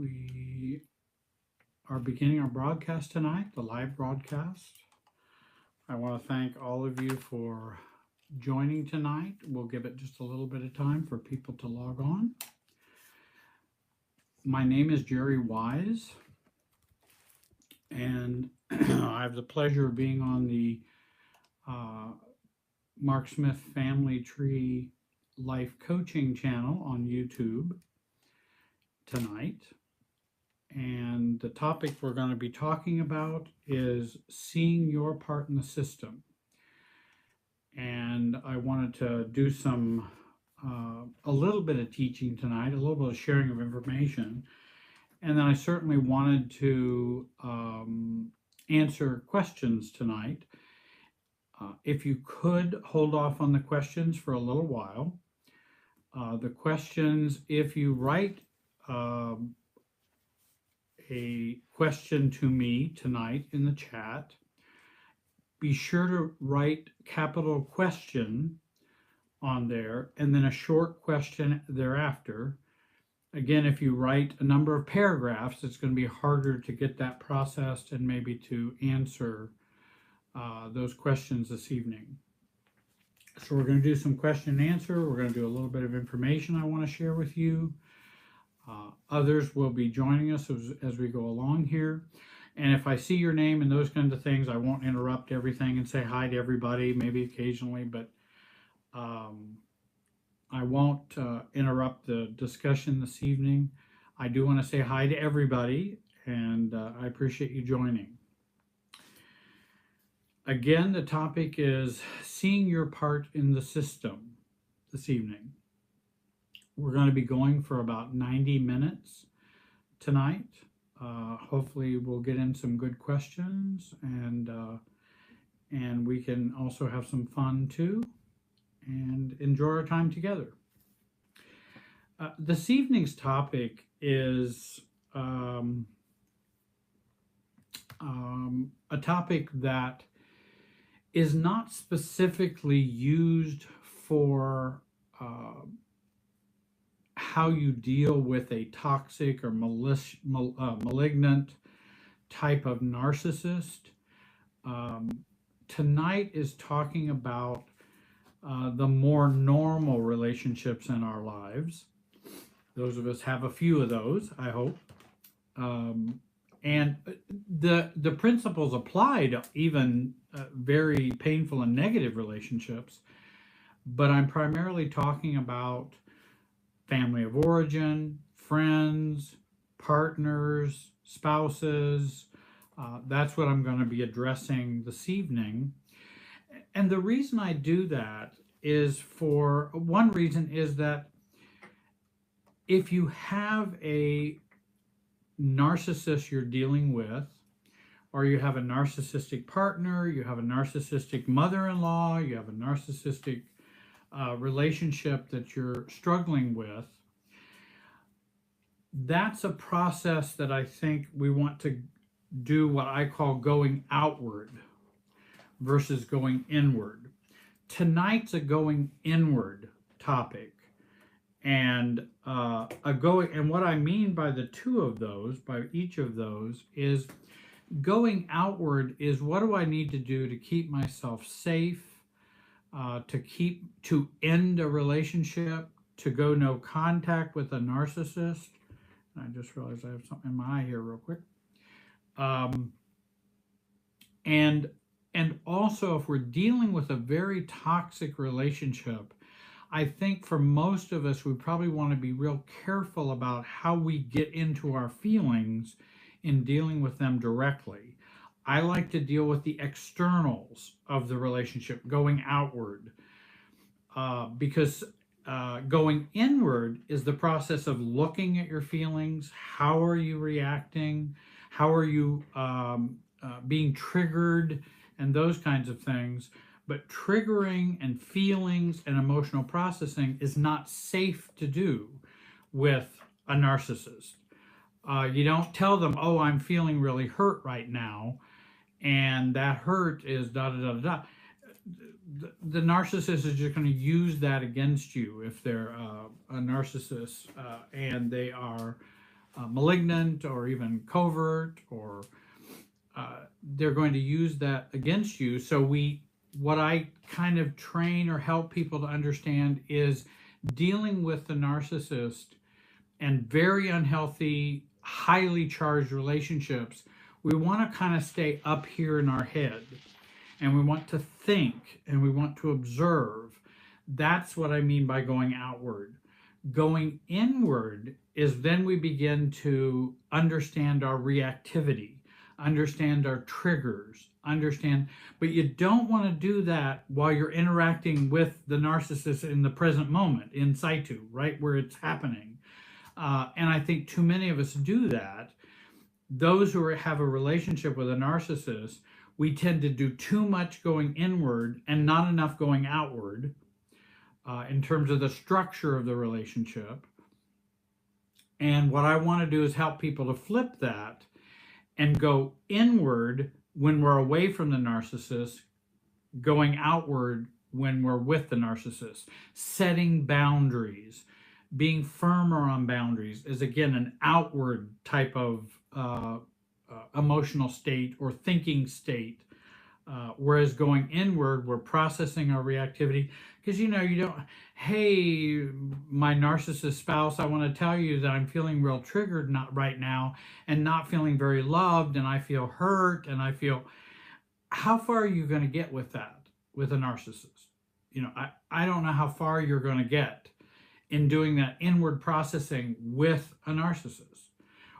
We are beginning our broadcast tonight, the live broadcast. I want to thank all of you for joining tonight. We'll give it just a little bit of time for people to log on. My name is Jerry Wise, and I have the pleasure of being on the Mark Smith Family Tree Life Coaching channel on YouTube tonight. And the topic we're going to be talking about is seeing your part in the system. And I wanted to do a little bit of teaching tonight, a little bit of sharing of information. And then I certainly wanted to answer questions tonight. If you could hold off on the questions for a little while. The questions, if you write a question to me tonight in the chat, be sure to write capital question on there and then a short question thereafter. Again, if you write a number of paragraphs, it's going to be harder to get that processed and maybe to answer those questions this evening. So we're going to do some question and answer. We're going to do a little bit of information I want to share with you. Others will be joining us as we go along here. And if I see your name and those kinds of things, I won't interrupt everything and say hi to everybody, maybe occasionally, but I won't interrupt the discussion this evening. I do want to say hi to everybody, and I appreciate you joining. Again, the topic is seeing your part in the system this evening. We're going to be going for about 90 minutes tonight. Hopefully we'll get in some good questions, and we can also have some fun too and enjoy our time together. This evening's topic is a topic that is not specifically used for how you deal with a toxic or malignant type of narcissist. Tonight is talking about the more normal relationships in our lives. Those of us have a few of those, I hope. And the principles apply to even very painful and negative relationships, but I'm primarily talking about family of origin, friends, partners, spouses. That's what I'm going to be addressing this evening. And the reason I do that is one reason is that if you have a narcissist you're dealing with, or you have a narcissistic partner, you have a narcissistic mother-in-law, you have a narcissistic relationship that you're struggling with, that's a process that I think we want to do what I call going outward versus going inward. Tonight's a going inward topic, and what I mean by the two of those, by each of those, is going outward is what do I need to do to keep myself safe, to end a relationship, to go no contact with a narcissist. And I just realized I have something in my eye here real quick. And also, if we're dealing with a very toxic relationship, I think for most of us, we probably want to be real careful about how we get into our feelings in dealing with them directly. I like to deal with the externals of the relationship, going outward, because going inward is the process of looking at your feelings. How are you reacting? How are you being triggered? And those kinds of things. But triggering and feelings and emotional processing is not safe to do with a narcissist. You don't tell them, oh, I'm feeling really hurt right now, and that hurt is da-da-da-da-da. The narcissist is just going to use that against you if they're a narcissist and they are malignant or even covert, or they're going to use that against you. So what I kind of train or help people to understand is dealing with the narcissist and very unhealthy, highly charged relationships. We want to kind of stay up here in our head, and we want to think, and we want to observe. That's what I mean by going outward. Going inward is then we begin to understand our reactivity, understand our triggers, understand, but you don't want to do that while you're interacting with the narcissist in the present moment, in situ, right where it's happening. And I think too many of us do that. Those who have a relationship with a narcissist, we tend to do too much going inward and not enough going outward in terms of the structure of the relationship. And what I want to do is help people to flip that and go inward when we're away from the narcissist, going outward when we're with the narcissist. Setting boundaries, being firmer on boundaries is again an outward type of emotional state or thinking state. Whereas going inward, we're processing our reactivity. Because you don't, hey, my narcissist spouse, I want to tell you that I'm feeling real triggered not right now and not feeling very loved, and I feel hurt, and I feel, how far are you going to get with that with a narcissist? I don't know how far you're going to get in doing that inward processing with a narcissist,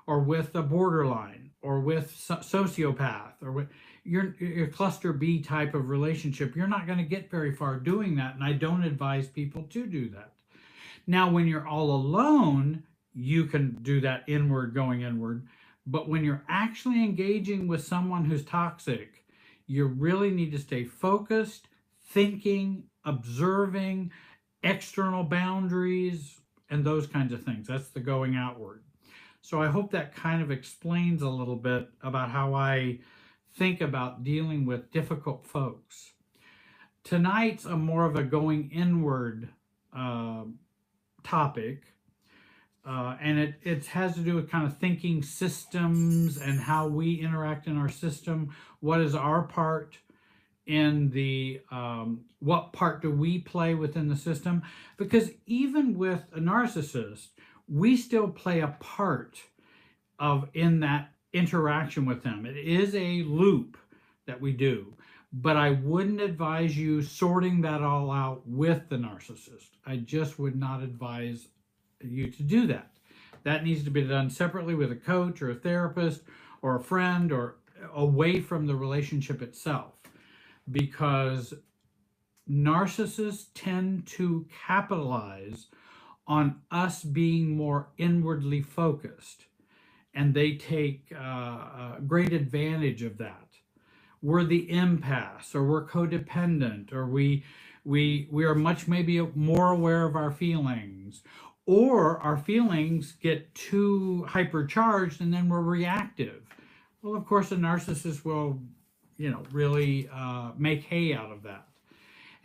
or with a borderline, or with sociopath, or with your cluster B type of relationship. You're not going to get very far doing that, and I don't advise people to do that. Now, when you're all alone, you can do that inward, going inward. But when you're actually engaging with someone who's toxic, you really need to stay focused, thinking, observing, external boundaries, and those kinds of things. That's the going outward. So I hope that kind of explains a little bit about how I think about dealing with difficult folks. Tonight's a more of a going inward topic, and it has to do with kind of thinking systems and how we interact in our system. What is our part in the, what part do we play within the system? Because even with a narcissist, we still play a part in that interaction with them. It is a loop that we do, but I wouldn't advise you sorting that all out with the narcissist. I just would not advise you to do that. That needs to be done separately with a coach or a therapist or a friend, or away from the relationship itself, because narcissists tend to capitalize on us being more inwardly focused, and they take great advantage of that. We're the empaths, or we're codependent, or we are much maybe more aware of our feelings, or our feelings get too hypercharged and then we're reactive. Well, of course, a narcissist will, really make hay out of that.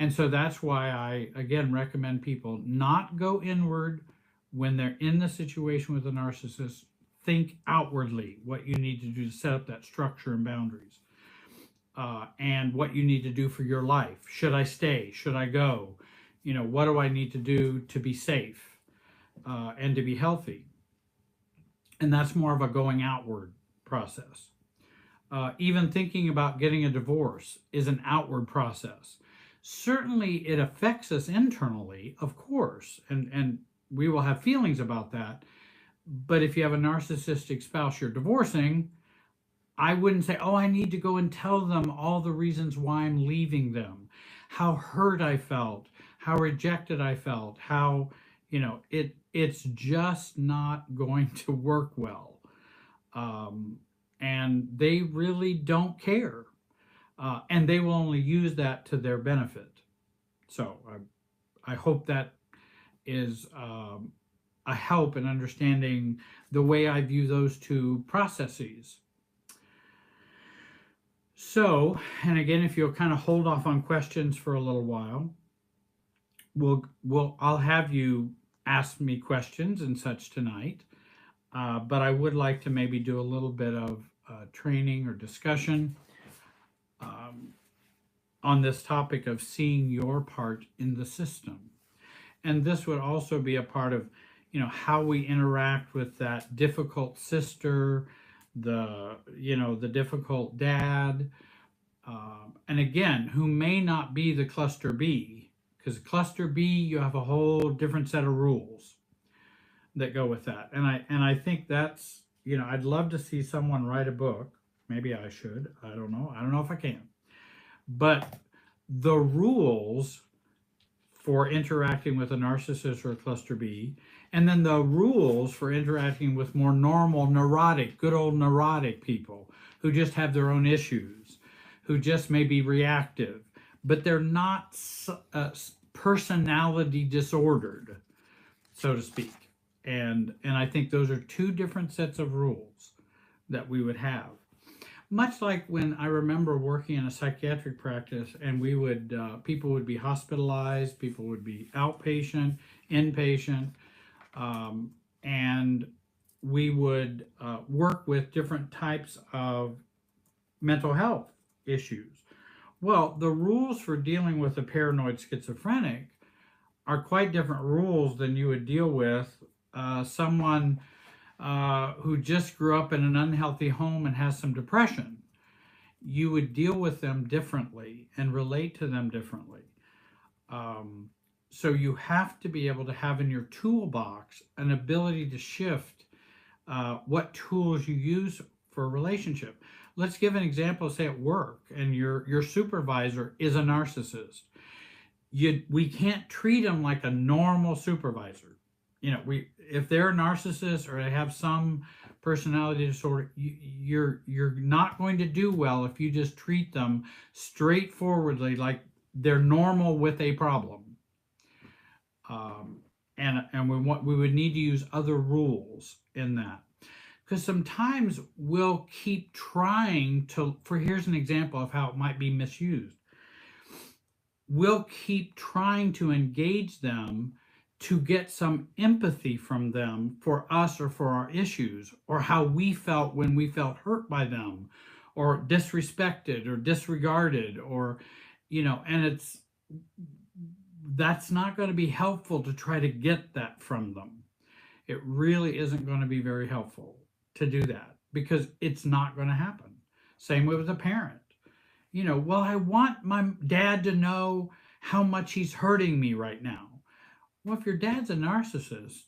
And so that's why I, again, recommend people not go inward when they're in the situation with a narcissist. Think outwardly what you need to do to set up that structure and boundaries, and what you need to do for your life. Should I stay? Should I go? What do I need to do to be safe and to be healthy? And that's more of a going outward process. Even thinking about getting a divorce is an outward process. Certainly it affects us internally, of course, and we will have feelings about that. But if you have a narcissistic spouse you're divorcing, I wouldn't say, oh, I need to go and tell them all the reasons why I'm leaving them, how hurt I felt, how rejected I felt, how, it's just not going to work well. And they really don't care. And they will only use that to their benefit. So I hope that is a help in understanding the way I view those two processes. So, and again, if you'll kind of hold off on questions for a little while, I'll have you ask me questions and such tonight. but I would like to maybe do a little bit of training or discussion um, on this topic of seeing your part in the system. And this would also be a part of, how we interact with that difficult sister, the difficult dad, and again, who may not be the cluster B, because cluster B, you have a whole different set of rules that go with that. And I think that's, I'd love to see someone write a book. Maybe I should. I don't know. I don't know if I can. But the rules for interacting with a narcissist or a cluster B, and then the rules for interacting with more normal, neurotic, good old neurotic people who just have their own issues, who just may be reactive, but they're not personality disordered, so to speak. And I think those are two different sets of rules that we would have. Much like when I remember working in a psychiatric practice, and we would people would be hospitalized, people would be outpatient, inpatient, and we would work with different types of mental health issues. Well, the rules for dealing with a paranoid schizophrenic are quite different rules than you would deal with someone who just grew up in an unhealthy home and has some depression. You would deal with them differently and relate to them differently. So you have to be able to have in your toolbox an ability to shift what tools you use for a relationship. Let's give an example. Say at work, and your supervisor is a narcissist. We can't treat them like a normal supervisor. If they're a narcissist or they have some personality disorder, you're not going to do well if you just treat them straightforwardly like they're normal with a problem. And we would need to use other rules in that, because sometimes we'll keep trying to. Here's an example of how it might be misused. We'll keep trying to engage them to get some empathy from them for us or for our issues, or how we felt when we felt hurt by them or disrespected or disregarded, or and that's not going to be helpful to try to get that from them. It really isn't going to be very helpful to do that, because it's not going to happen. Same way with a parent. Well, I want my dad to know how much he's hurting me right now. Well, if your dad's a narcissist,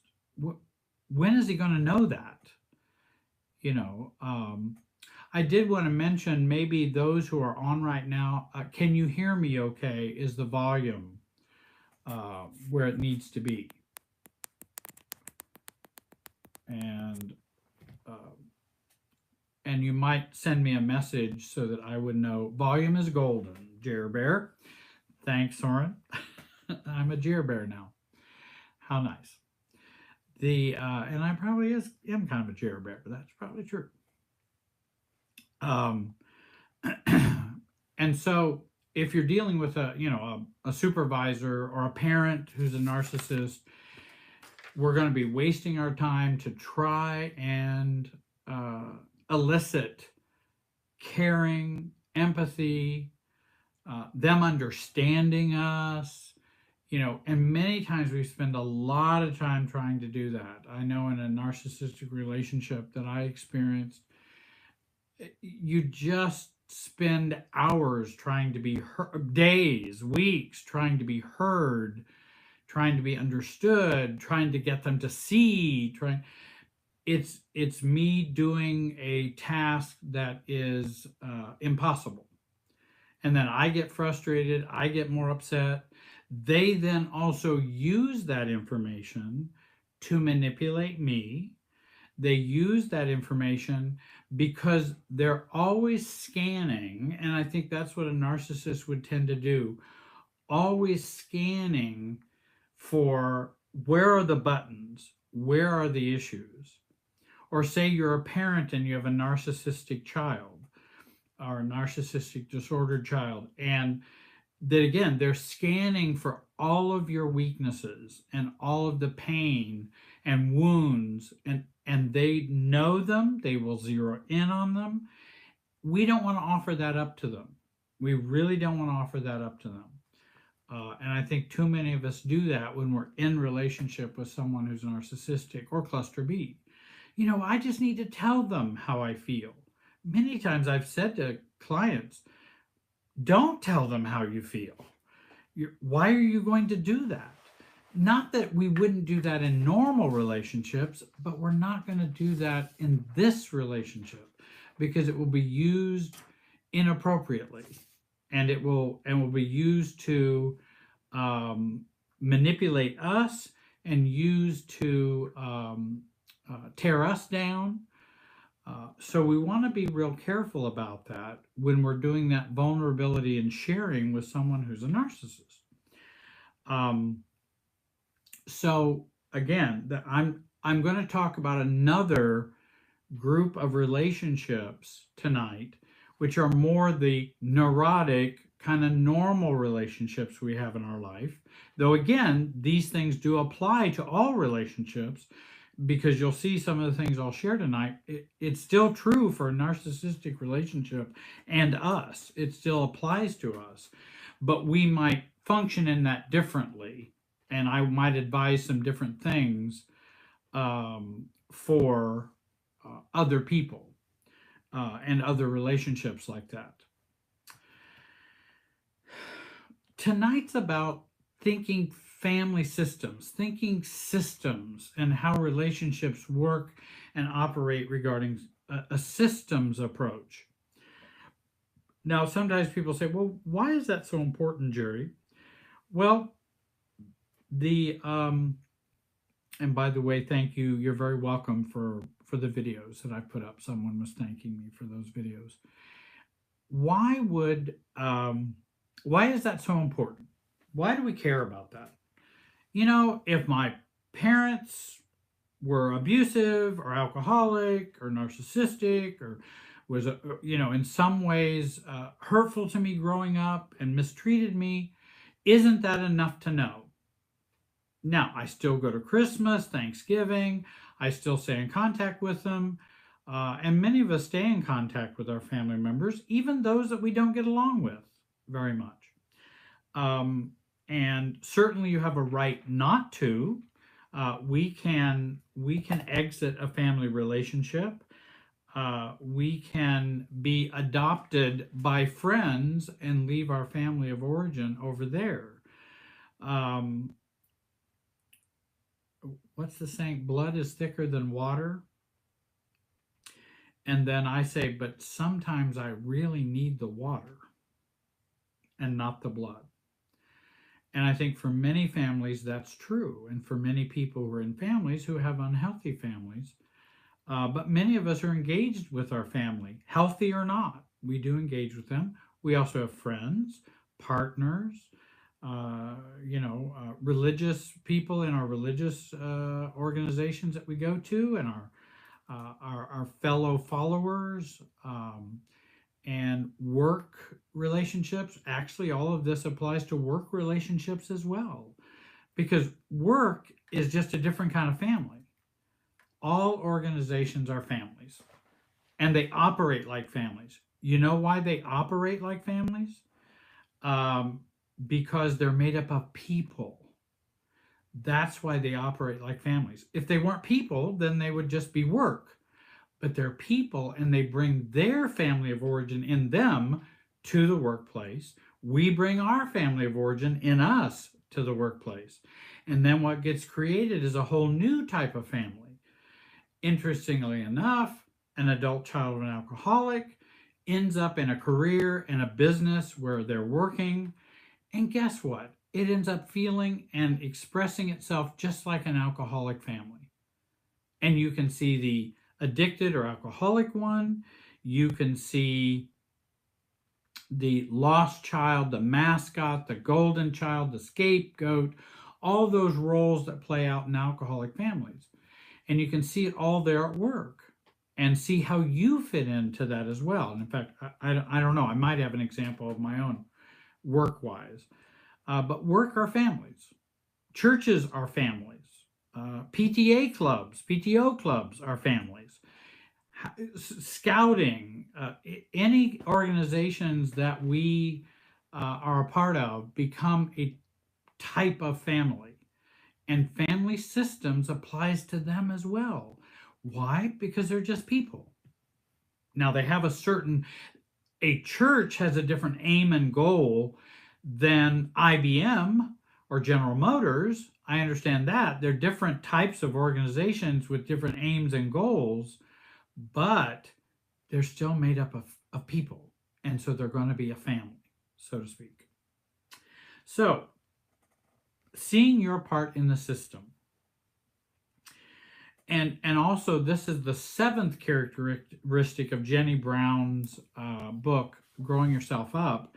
when is he going to know that? I did want to mention, maybe those who are on right now, can you hear me okay? Is the volume where it needs to be? And you might send me a message so that I would know. Volume is golden, Jer Bear. Thanks, Soren. I'm a Jer Bear now. How nice. And I probably am kind of a Jer Bear. That's probably true. And so if you're dealing with a supervisor or a parent who's a narcissist, we're going to be wasting our time to try and elicit caring, empathy, them understanding us, and many times we spend a lot of time trying to do that. I know in a narcissistic relationship that I experienced, you just spend hours trying to be heard, days, weeks trying to be heard, trying to be understood, trying to get them to see, it's me doing a task that is impossible. And then I get frustrated, I get more upset. They then also use that information to manipulate me. They use that information because they're always scanning, and I think that's what a narcissist would tend to do, always scanning for where are the buttons, where are the issues. Or say you're a parent and you have a narcissistic child or a narcissistic disordered child, and that again, they're scanning for all of your weaknesses and all of the pain and wounds, and and they know them, they will zero in on them. We don't want to offer that up to them. We really don't want to offer that up to them. And I think too many of us do that when we're in relationship with someone who's narcissistic or cluster B. I just need to tell them how I feel. Many times I've said to clients, don't tell them how you feel. Why are you going to do that? Not that we wouldn't do that in normal relationships, but we're not going to do that in this relationship because it will be used inappropriately, and it will be used to manipulate us and used to tear us down. So we want to be real careful about that when we're doing that vulnerability and sharing with someone who's a narcissist. So again, I'm going to talk about another group of relationships tonight, which are more the neurotic kind of normal relationships we have in our life. Though again, these things do apply to all relationships, because you'll see some of the things I'll share tonight. It's still true for a narcissistic relationship and us. It still applies to us, but we might function in that differently, and I might advise some different things for other people and other relationships like that. Tonight's about thinking family systems, thinking systems, and how relationships work and operate regarding a systems approach. Now, sometimes people say, well, why is that so important, Jerry? Well, and by the way, thank you. You're very welcome for the videos that I put up. Someone was thanking me for those videos. Why is that so important? Why do we care about that? If my parents were abusive or alcoholic or narcissistic or was, in some ways hurtful to me growing up and mistreated me, isn't that enough to know? Now, I still go to Christmas, Thanksgiving. I still stay in contact with them. And many of us stay in contact with our family members, even those that we don't get along with very much. And certainly you have a right not to. We can exit a family relationship. We can be adopted by friends and leave our family of origin over there. What's the saying? Blood is thicker than water. And then I say, but sometimes I really need the water and not the blood. And I think for many families that's true, and for many people who are in families who have unhealthy families. But many of us are engaged with our family, healthy or not. We do engage with them. We also have friends, partners, religious people in our religious organizations that we go to, and our fellow followers, and work relationships. Actually, all of this applies to work relationships as well, because work is just a different kind of family. All organizations are families, and they operate like families. You know why they operate like families? Because they're made up of people. That's why they operate like families. If they weren't people, then they would just be work. But they're people, and they bring their family of origin in them to the workplace. We bring our family of origin in us to the workplace. And then what gets created is a whole new type of family. Interestingly enough, an adult child of an alcoholic ends up in a career and a business where they're working. And guess what? It ends up feeling and expressing itself just like an alcoholic family. And you can see the addicted or alcoholic one. You can see the lost child, the mascot, the golden child, the scapegoat, all those roles that play out in alcoholic families. And you can see it all there at work and see how you fit into that as well. And in fact, I don't know, I might have an example of my own work-wise. But work are families. Churches are families. PTA clubs, PTO clubs are families. Scouting, any organizations that we are a part of become a type of family. And family systems applies to them as well. Why? Because they're just people. Now they have a church has a different aim and goal than IBM or General Motors. I understand that. They're different types of organizations with different aims and goals, but they're still made up of people. And so they're going to be a family, so to speak. So, seeing your part in the system. And also, this is the seventh characteristic of Jenny Brown's book, Growing Yourself Up.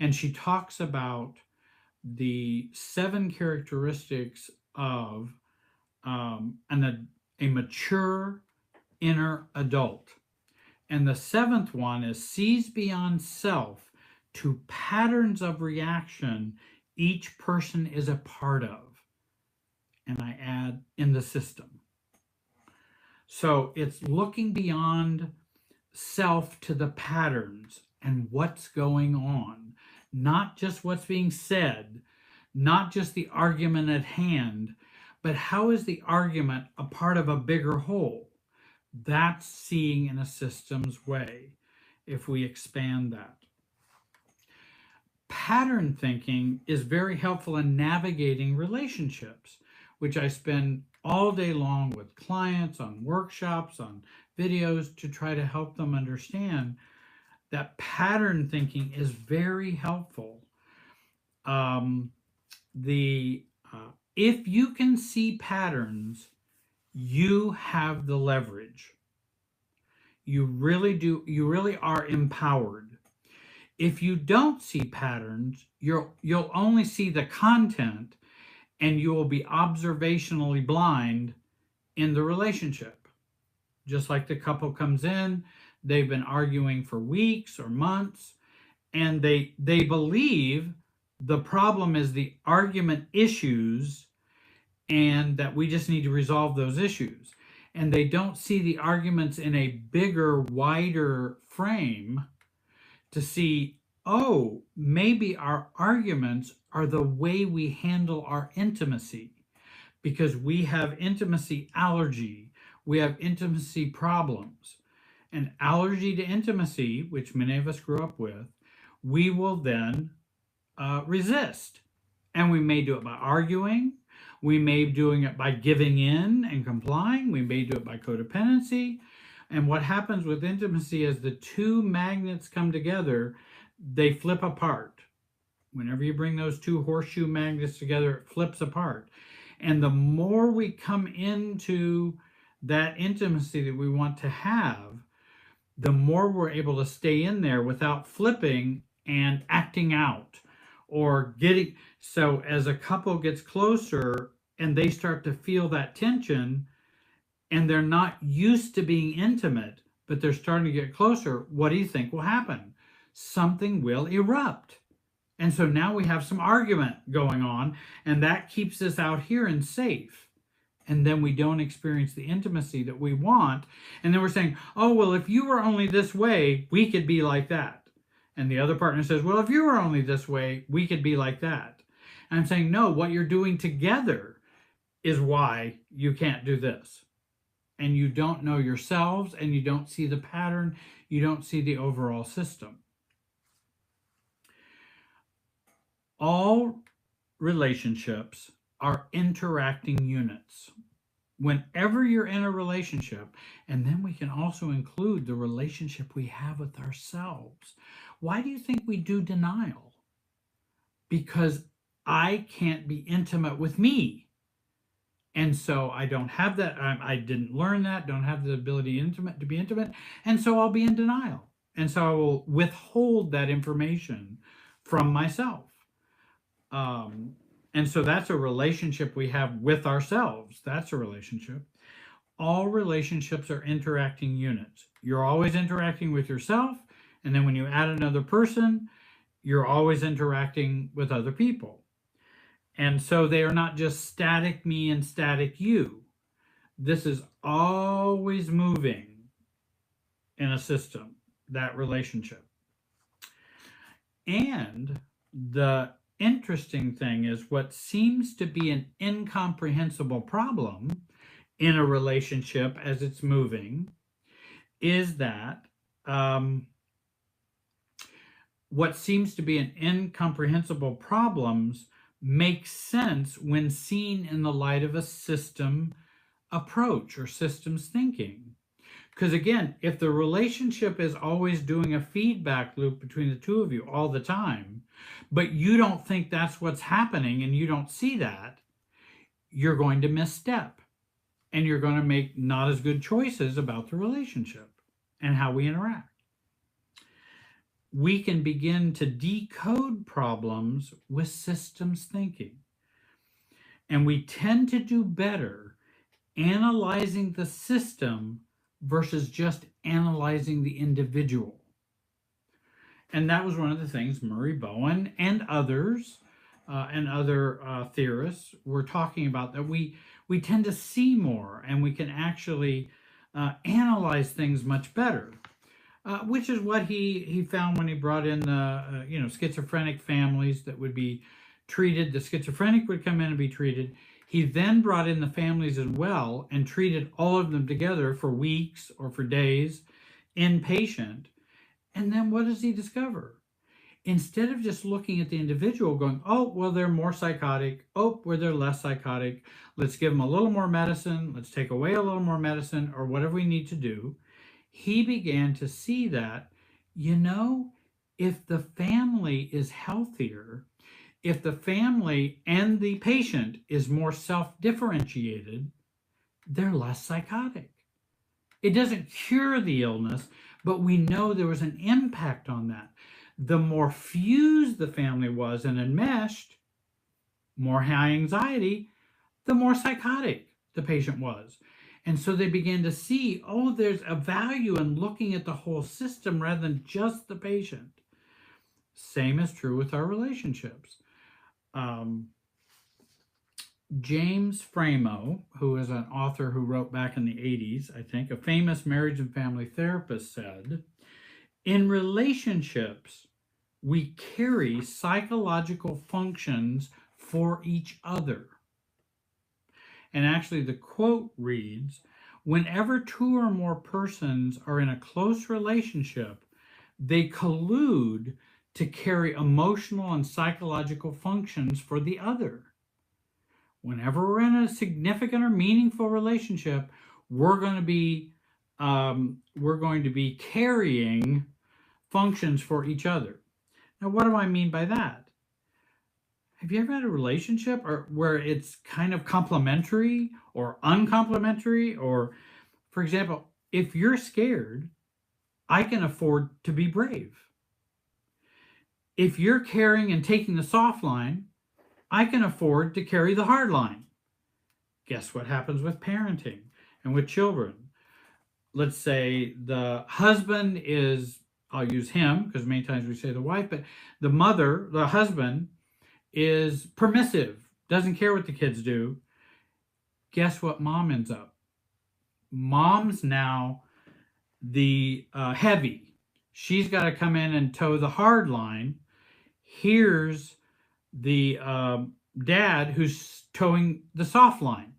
And she talks about the 7 characteristics of a mature inner adult. And the 7th one is sees beyond self to patterns of reaction each person is a part of. And I add in the system. So it's looking beyond self to the patterns and what's going on, not just what's being said, not just the argument at hand, but how is the argument a part of a bigger whole? That's seeing in a systems way, if we expand that. Pattern thinking is very helpful in navigating relationships, which I spend all day long with clients, on workshops, on videos, to try to help them understand that pattern thinking is very helpful. If you can see patterns, you have the leverage. You really do. You really are empowered. If you don't see patterns, you'll only see the content, and you will be observationally blind in the relationship. Just like the couple comes in, they've been arguing for weeks or months, and they believe the problem is the argument issues and that we just need to resolve those issues. And they don't see the arguments in a bigger, wider frame to see, oh, maybe our arguments are the way we handle our intimacy, because we have intimacy allergy, we have intimacy problems. And allergy to intimacy, which many of us grew up with, we will then resist. And we may do it by arguing, we may be doing it by giving in and complying, we may do it by codependency. And what happens with intimacy is the two magnets come together, they flip apart. Whenever you bring those two horseshoe magnets together, it flips apart. And the more we come into that intimacy that we want to have, the more we're able to stay in there without flipping and acting out or getting. So as a couple gets closer and they start to feel that tension, and they're not used to being intimate, but they're starting to get closer, what do you think will happen? Something will erupt. And so now we have some argument going on, and that keeps us out here and safe. And then we don't experience the intimacy that we want. And then we're saying, oh, well, if you were only this way, we could be like that. And the other partner says, well, if you were only this way, we could be like that. And I'm saying, no, what you're doing together is why you can't do this. And you don't know yourselves, and you don't see the pattern, you don't see the overall system. All relationships are interacting units. Whenever you're in a relationship, and then we can also include the relationship we have with ourselves. Why do you think we do denial? Because I can't be intimate with me. And so I don't have that. I didn't learn that, don't have the ability to be intimate. And so I'll be in denial. And so I will withhold that information from myself. And so that's a relationship we have with ourselves. That's a relationship. All relationships are interacting units. You're always interacting with yourself. And then when you add another person, you're always interacting with other people. And so they are not just static me and static you. This is always moving in a system, that relationship. And the interesting thing is what seems to be an incomprehensible problem in a relationship as it's moving is that what seems to be an incomprehensible problems makes sense when seen in the light of a system approach or systems thinking. Because again, if the relationship is always doing a feedback loop between the two of you all the time, but you don't think that's what's happening and you don't see that, you're going to misstep and you're going to make not as good choices about the relationship and how we interact. We can begin to decode problems with systems thinking. And we tend to do better analyzing the system versus just analyzing the individual. And that was one of the things Murray Bowen and others and other theorists were talking about, that we tend to see more and we can actually analyze things much better. Which is what he found when he brought in the schizophrenic families that would be treated. The schizophrenic would come in and be treated. He then brought in the families as well and treated all of them together for weeks or for days, inpatient. And then what does he discover? Instead of just looking at the individual going, oh, well, they're more psychotic. Oh, well, they're less psychotic. Let's give them a little more medicine. Let's take away a little more medicine or whatever we need to do. He began to see that, if the family is healthier, if the family and the patient is more self-differentiated, they're less psychotic. It doesn't cure the illness, but we know there was an impact on that. The more fused the family was and enmeshed, more high anxiety, the more psychotic the patient was. And so they began to see, oh, there's a value in looking at the whole system rather than just the patient. Same is true with our relationships. James Framo, who is an author who wrote back in the 80s, I think, a famous marriage and family therapist, said, in relationships, we carry psychological functions for each other. And actually, the quote reads, whenever two or more persons are in a close relationship, they collude to carry emotional and psychological functions for the other. Whenever we're in a significant or meaningful relationship, we're going to be carrying functions for each other. Now, what do I mean by that? Have you ever had a relationship where it's kind of complementary or uncomplimentary? Or, for example, if you're scared, I can afford to be brave. If you're carrying and taking the soft line, I can afford to carry the hard line. Guess what happens with parenting and with children? Let's say the husband is, I'll use him because many times we say the wife, but the husband is permissive, doesn't care what the kids do. Guess what mom ends up? Mom's now the heavy. She's got to come in and toe the hard line. Here's the dad who's towing the soft line.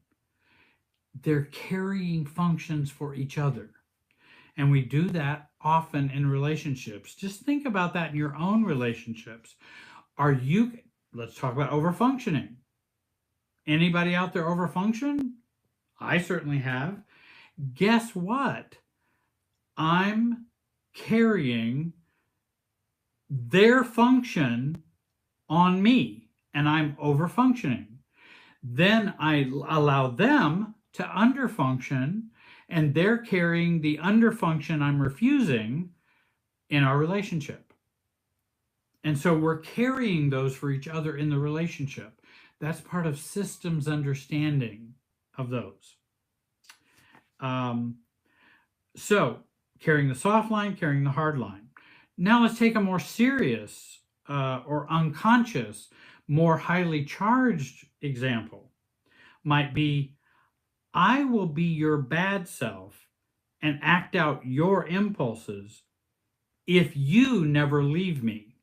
They're carrying functions for each other. And we do that often in relationships. Just think about that in your own relationships. Let's talk about overfunctioning. Anybody out there overfunction? I certainly have. Guess what? I'm carrying their function on me, and I'm overfunctioning. Then I allow them to underfunction, and they're carrying the underfunction I'm refusing in our relationship. And so we're carrying those for each other in the relationship. That's part of systems understanding of those. So carrying the soft line, carrying the hard line. Now let's take a more serious or unconscious, more highly charged example might be, I will be your bad self and act out your impulses if you never leave me.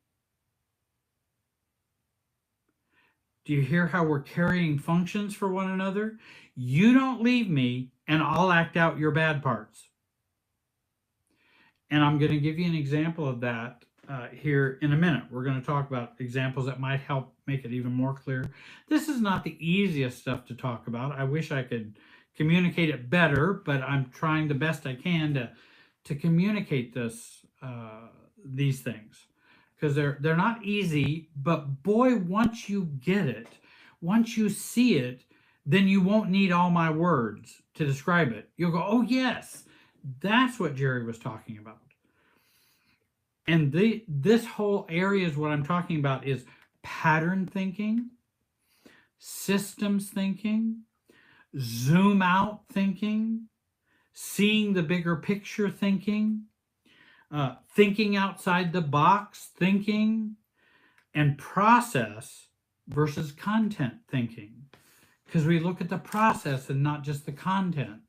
Do you hear how we're carrying functions for one another? You don't leave me, and I'll act out your bad parts. And I'm going to give you an example of that here in a minute. We're going to talk about examples that might help make it even more clear. This is not the easiest stuff to talk about. I wish I could communicate it better, but I'm trying the best I can to communicate these things, because they're not easy. But boy, once you get it, once you see it, then you won't need all my words to describe it. You'll go, oh yes, that's what Jerry was talking about. And this whole area is what I'm talking about is pattern thinking, systems thinking, zoom out thinking, seeing the bigger picture thinking, thinking outside the box thinking, and process versus content thinking. Because we look at the process and not just the content.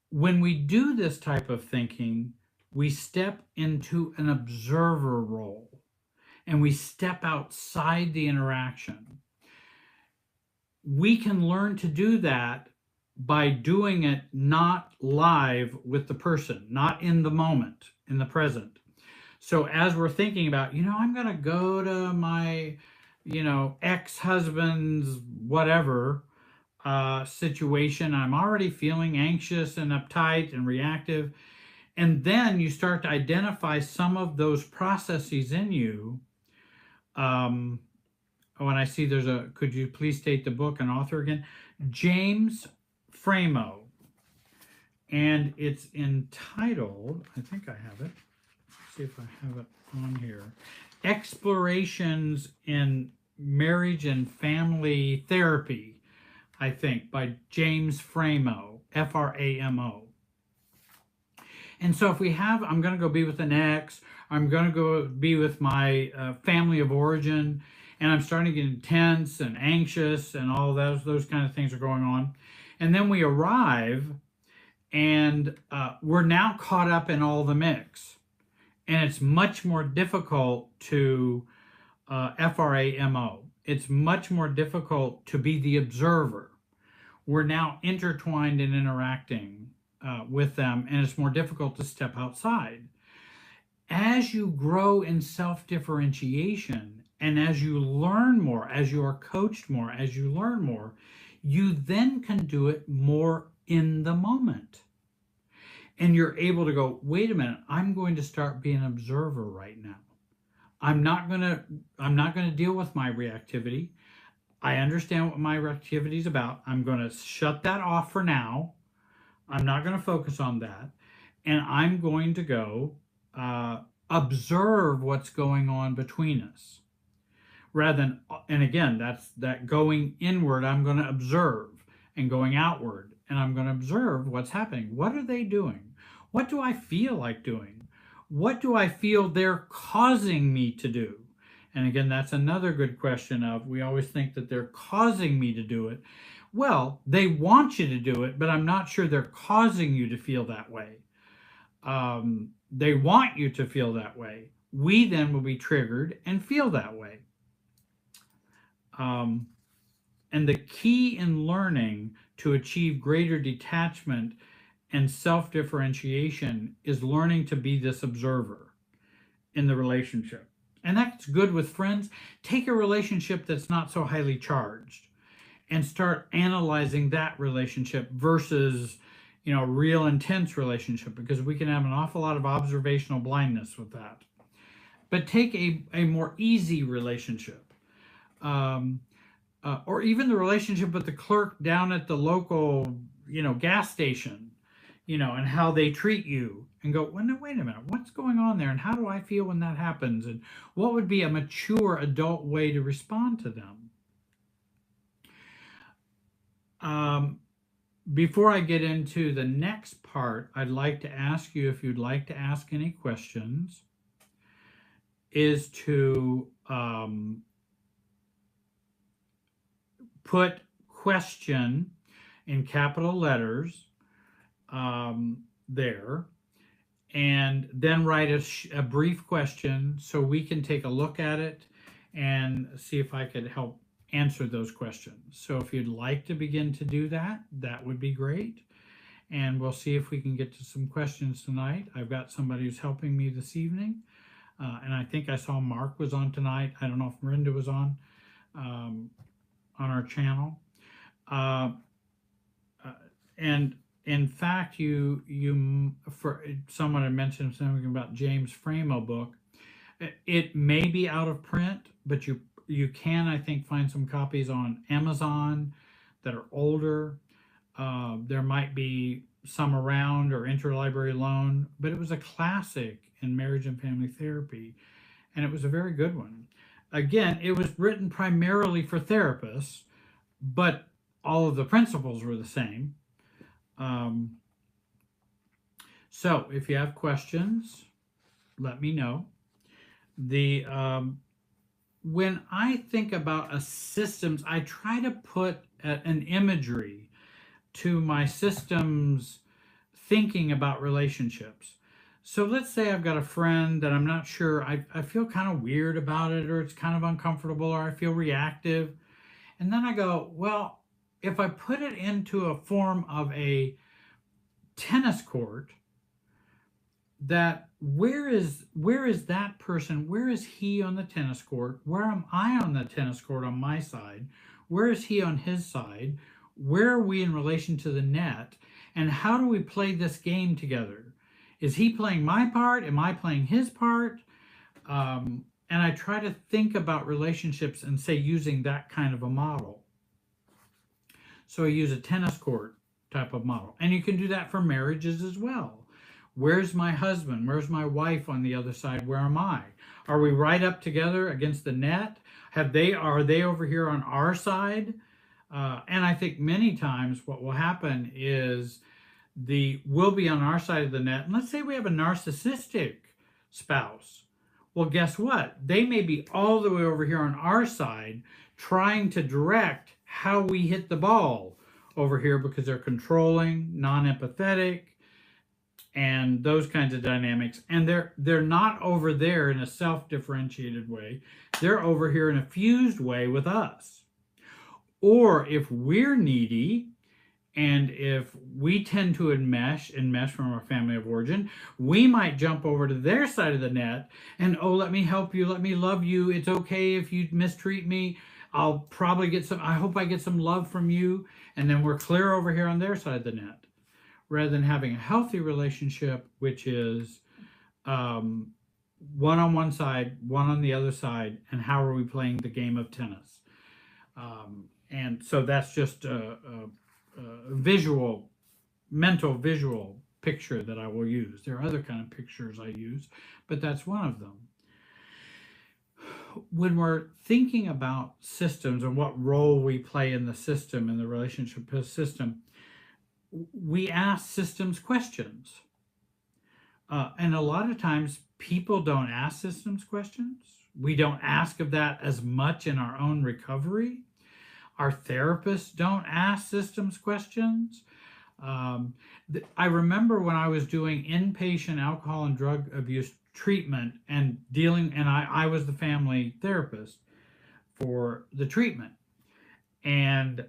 When we do this type of thinking, we step into an observer role and we step outside the interaction. We can learn to do that by doing it not live with the person, not in the moment, in the present. So as we're thinking about, I'm going to go to my, ex-husband's whatever situation, I'm already feeling anxious and uptight and reactive. And then you start to identify some of those processes in you. When I see could you please state the book and author again? James Framo. And it's entitled, I think I have it. Let's see if I have it on here. Explorations in Marriage and Family Therapy, I think, by James Framo, Framo. And so if I'm going to go be with an ex, I'm going to go be with my family of origin, and I'm starting to get intense and anxious, and all those kind of things are going on. And then we arrive, and we're now caught up in all the mix. And it's much more difficult to Framo. It's much more difficult to be the observer. We're now intertwined and interacting with them, and it's more difficult to step outside. As you grow in self-differentiation, and as you learn more, as you are coached more, as you learn more, you then can do it more in the moment. And you're able to go, wait a minute, I'm going to start being an observer right now. I'm not going to deal with my reactivity. I understand what my reactivity is about. I'm going to shut that off for now. I'm not going to focus on that. And I'm going to go observe what's going on between us. Rather than, and again, that's that going inward, I'm going to observe, and going outward, and I'm going to observe what's happening. What are they doing? What do I feel like doing? What do I feel they're causing me to do? And again, that's another good question of, we always think that they're causing me to do it. Well, they want you to do it, but I'm not sure they're causing you to feel that way. They want you to feel that way. We then will be triggered and feel that way. And the key in learning to achieve greater detachment and self-differentiation is learning to be this observer in the relationship. And that's good with friends. Take a relationship that's not so highly charged and start analyzing that relationship versus, real intense relationship, because we can have an awful lot of observational blindness with that. But take a more easy relationship, or even the relationship with the clerk down at the local, gas station, and how they treat you, and go, well, no, wait a minute, what's going on there? And how do I feel when that happens? And what would be a mature adult way to respond to them? before I get into the next part, I'd like to ask you, if you'd like to ask any questions, is to put question in capital letters there, and then write a brief question so we can take a look at it and see if I could help answer those questions. So if you'd like to begin to do that, that would be great. And we'll see if we can get to some questions tonight. I've got somebody who's helping me this evening. And I think I saw Mark was on tonight. I don't know if Miranda was on our channel. And in fact, for someone had mentioned something about James Framo book. It may be out of print, but you can, I think, find some copies on Amazon that are older. There might be some around, or interlibrary loan, but it was a classic in marriage and family therapy, and it was a very good one. Again, it was written primarily for therapists, but all of the principles were the same. So if you have questions, let me know. When I think about a systems, I try to put an imagery to my systems thinking about relationships. So let's say I've got a friend that I'm not sure, I feel kind of weird about it, or it's kind of uncomfortable, or I feel reactive. And then I go, well, if I put it into a form of a tennis court, that where is that person? Where is he on the tennis court? Where am I on the tennis court on my side? Where is he on his side? Where are we in relation to the net? And how do we play this game together? Is he playing my part? Am I playing his part? And I try to think about relationships and say using that kind of a model. So I use a tennis court type of model. And you can do that for marriages as well. Where's my husband? Where's my wife on the other side? Where am I? Are we right up together against the net? Are they over here on our side? And I think many times what will happen is we'll be on our side of the net. And let's say we have a narcissistic spouse. Well, guess what? They may be all the way over here on our side trying to direct how we hit the ball over here, because they're controlling, non-empathetic, and those kinds of dynamics. And they're not over there in a self-differentiated way. They're over here in a fused way with us. Or if we're needy, and if we tend to enmesh from our family of origin, we might jump over to their side of the net and, oh, let me help you, let me love you. It's okay if you mistreat me. I'll probably I hope I get some love from you. And then we're clear over here on their side of the net. Rather than having a healthy relationship, which is one on one side, one on the other side, and how are we playing the game of tennis? And so that's just a mental visual picture that I will use. There are other kind of pictures I use, but that's one of them. When we're thinking about systems and what role we play in the system, in the relationship system, we ask systems questions. And a lot of times people don't ask systems questions. We don't ask of that as much in our own recovery. Our therapists don't ask systems questions. I remember when I was doing inpatient alcohol and drug abuse treatment and I was the family therapist for the treatment. And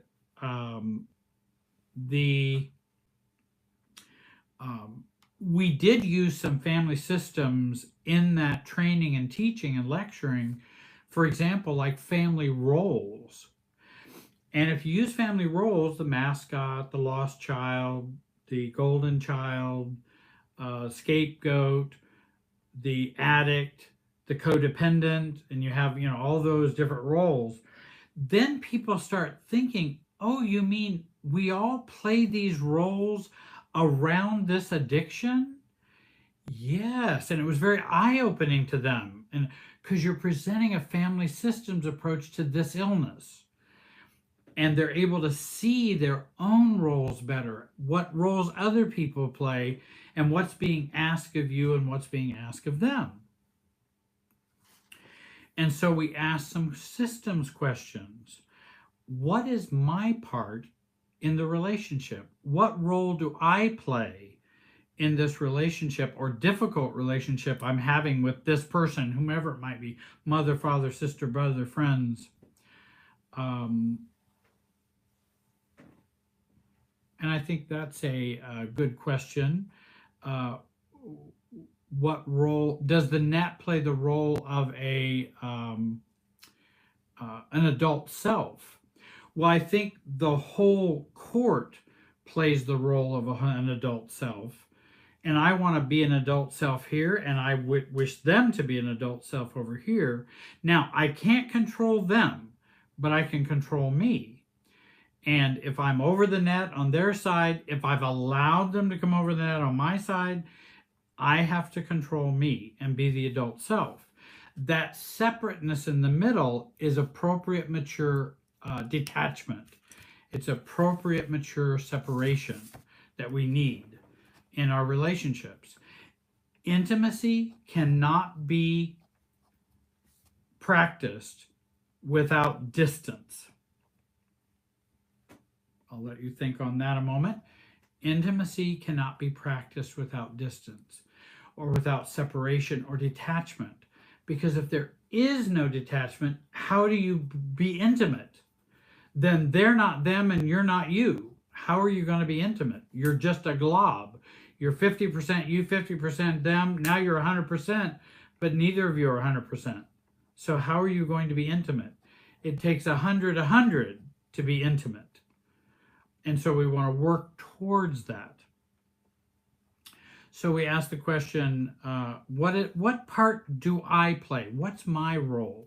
we did use some family systems in that training and teaching and lecturing, for example, like family roles. And if you use family roles, the mascot, the lost child, the golden child, scapegoat, the addict, the codependent, and you have, all those different roles, then people start thinking, oh, you mean we all play these roles around this addiction? Yes. And it was very eye-opening to them, and because you're presenting a family systems approach to this illness. and they're able to see their own roles better, what roles other people play, and what's being asked of you and what's being asked of them. And so we ask some systems questions. What is my part in the relationship? What role do I play in this relationship or difficult relationship I'm having with this person, whomever it might be, mother, father, sister, brother, friends? And I think that's a good question. What role does the net play? The role of an adult self? Well, I think the whole court plays the role of an adult self, and I want to be an adult self here, and I wish them to be an adult self over here. Now, I can't control them, but I can control me. And if I'm over the net on their side, if I've allowed them to come over the net on my side, I have to control me and be the adult self. That separateness in the middle is appropriate, mature detachment. It's appropriate, mature separation that we need in our relationships. Intimacy cannot be practiced without distance. I'll let you think on that a moment. Intimacy cannot be practiced without distance or without separation or detachment. Because if there is no detachment, how do you be intimate? Then they're not them and you're not you. How are you going to be intimate? You're just a glob. You're 50% you, 50% them. Now you're 100%, but neither of you are 100%. So how are you going to be intimate? It takes 100 to be intimate. And so we want to work towards that. So we ask the question, what part do I play? What's my role?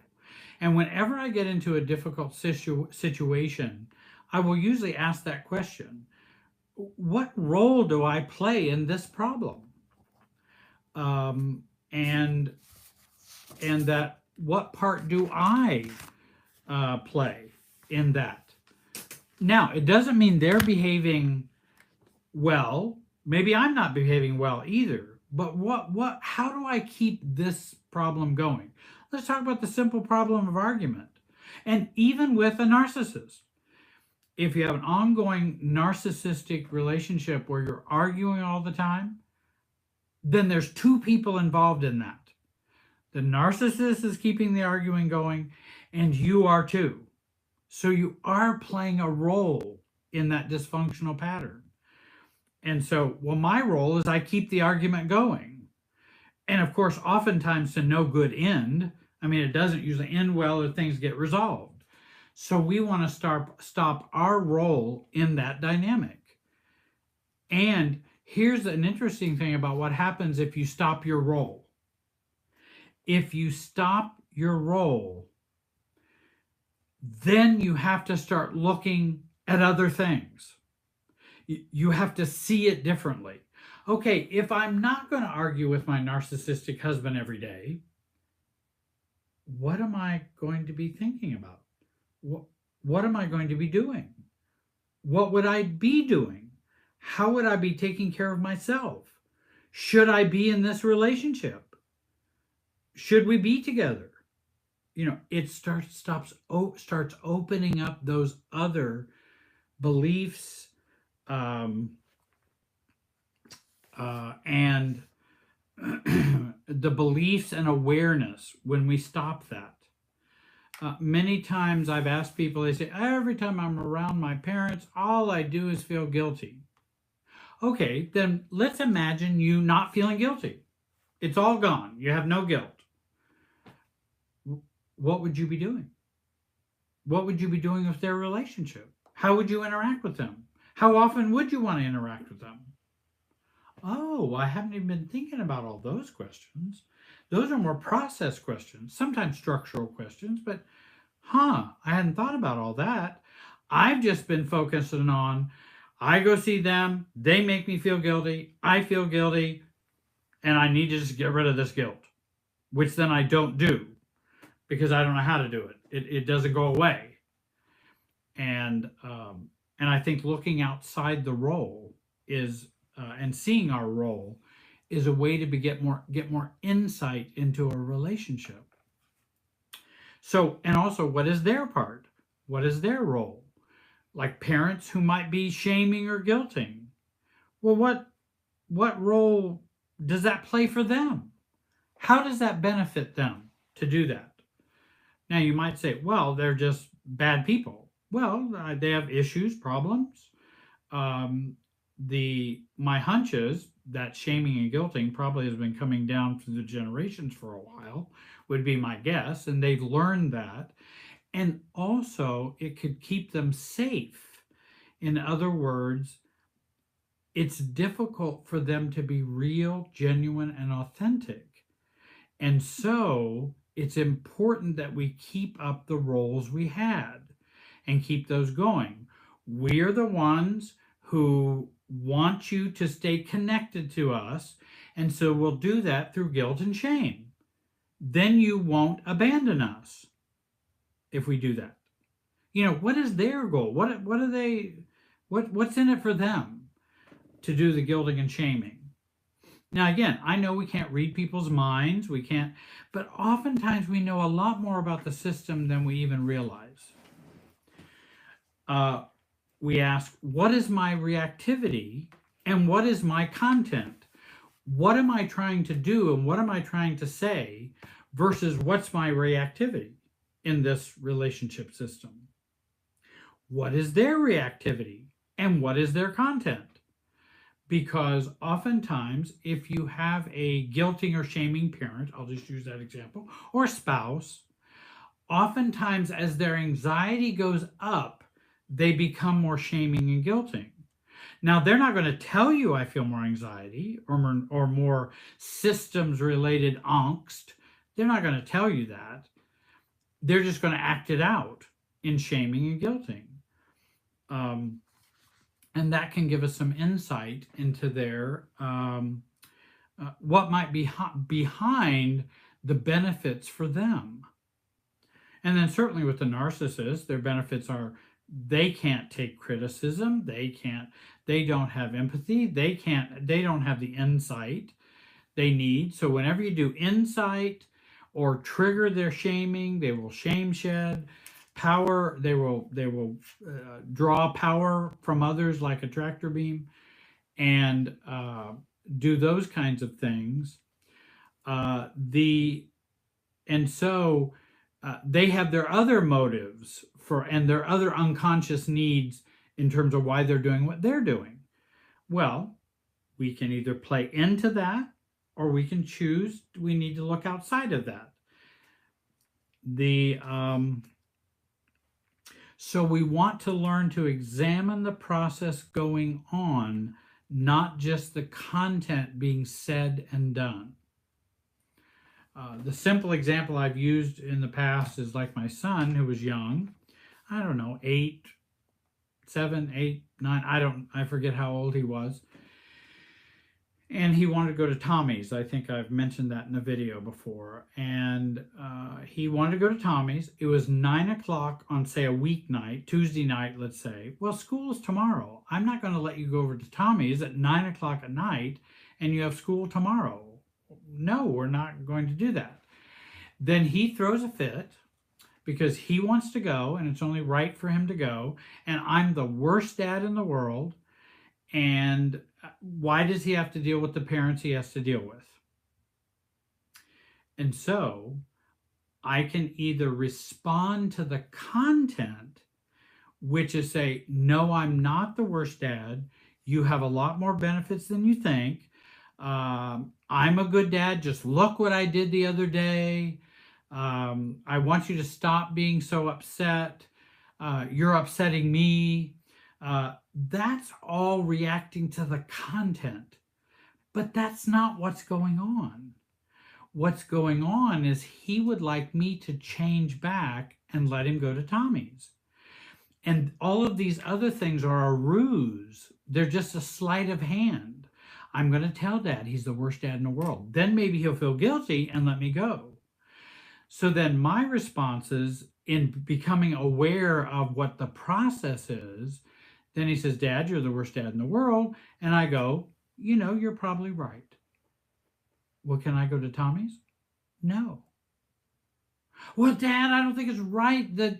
And whenever I get into a difficult situation, I will usually ask that question. What role do I play in this problem? And that what part do I play in that? Now, it doesn't mean they're behaving well. Maybe I'm not behaving well either. But how do I keep this problem going? Let's talk about the simple problem of argument. And even with a narcissist, if you have an ongoing narcissistic relationship where you're arguing all the time, then there's two people involved in that. The narcissist is keeping the arguing going, and you are too. So you are playing a role in that dysfunctional pattern. And so, well, my role is I keep the argument going. And of course, oftentimes to no good end. I mean, it doesn't usually end well or things get resolved. So we want to stop our role in that dynamic. And here's an interesting thing about what happens if you stop your role. If you stop your role, then you have to start looking at other things. You have to see it differently. Okay, if I'm not going to argue with my narcissistic husband every day, what am I going to be thinking about? What am I going to be doing? What would I be doing? How would I be taking care of myself? Should I be in this relationship? Should we be together? You know, it starts opening up those other beliefs and the beliefs and awareness when we stop that. Many times I've asked people, they say, every time I'm around my parents, all I do is feel guilty. Okay, then let's imagine you not feeling guilty. It's all gone. You have no guilt. What would you be doing? What would you be doing with their relationship? How would you interact with them? How often would you want to interact with them? Oh, I haven't even been thinking about all those questions. Those are more process questions, sometimes structural questions, but I hadn't thought about all that. I've just been focusing on, I go see them, they make me feel guilty, I feel guilty, and I need to just get rid of this guilt, which then I don't do because I don't know how to do it. It doesn't go away. And I think looking outside the role is and seeing our role is a way to get more insight into a relationship. So, and also, what is their part? What is their role? Like parents who might be shaming or guilting. Well, what role does that play for them? How does that benefit them to do that? Now, you might say, well, they're just bad people. Well, they have issues, problems. Um, my hunch is that shaming and guilting probably has been coming down through the generations for a while, would be my guess, and they've learned that. And also, it could keep them safe. In other words, it's difficult for them to be real, genuine, and authentic. And so it's important that we keep up the roles we had and keep those going. We are the ones who want you to stay connected to us, and so we'll do that through guilt and shame. Then you won't abandon us if we do that. You know, what is their goal? What are they? What's in it for them to do the guilting and shaming? Now, again, I know we can't read people's minds, we can't, but oftentimes we know a lot more about the system than we even realize. We ask, what is my reactivity and what is my content? What am I trying to do and what am I trying to say versus what's my reactivity in this relationship system? What is their reactivity and what is their content? Because oftentimes, if you have a guilting or shaming parent, I'll just use that example, or spouse, oftentimes as their anxiety goes up, they become more shaming and guilting. Now, they're not going to tell you I feel more anxiety or more systems-related angst. They're not going to tell you that. They're just going to act it out in shaming and guilting. And that can give us some insight into their what might be behind the benefits for them. And then certainly with the narcissist, their benefits are they can't take criticism, they don't have empathy, they don't have the insight they need. So whenever you do insight or trigger their shaming, they will shame shed. Power, they will draw power from others like a tractor beam and do those kinds of things. They have their other motives and their other unconscious needs in terms of why they're doing what they're doing. Well, we can either play into that or we can choose we need to look outside of that. So we want to learn to examine the process going on, not just the content being said and done. The simple example I've used in the past is like my son who was young, I don't know, 7, 8, 9, I forget how old he was. And he wanted to go to Tommy's. I think I've mentioned that in a video before. And he wanted to go to Tommy's. It was 9 o'clock on, say, a weeknight, Tuesday night, let's say. Well, school is tomorrow. I'm not going to let you go over to Tommy's at 9 o'clock at night and you have school tomorrow. No, we're not going to do that. Then he throws a fit because he wants to go and it's only right for him to go. And I'm the worst dad in the world. And why does he have to deal with the parents he has to deal with? And so I can either respond to the content, which is say, no, I'm not the worst dad. You have a lot more benefits than you think. I'm a good dad. Just look what I did the other day. I want you to stop being so upset. You're upsetting me. That's all reacting to the content. But that's not what's going on. What's going on is he would like me to change back and let him go to Tommy's. And all of these other things are a ruse. They're just a sleight of hand. I'm going to tell Dad he's the worst dad in the world. Then maybe he'll feel guilty and let me go. So then my response is, in becoming aware of what the process is, then he says, Dad, you're the worst dad in the world. And I go, you're probably right. Well, can I go to Tommy's? No. Well, Dad, I don't think it's right that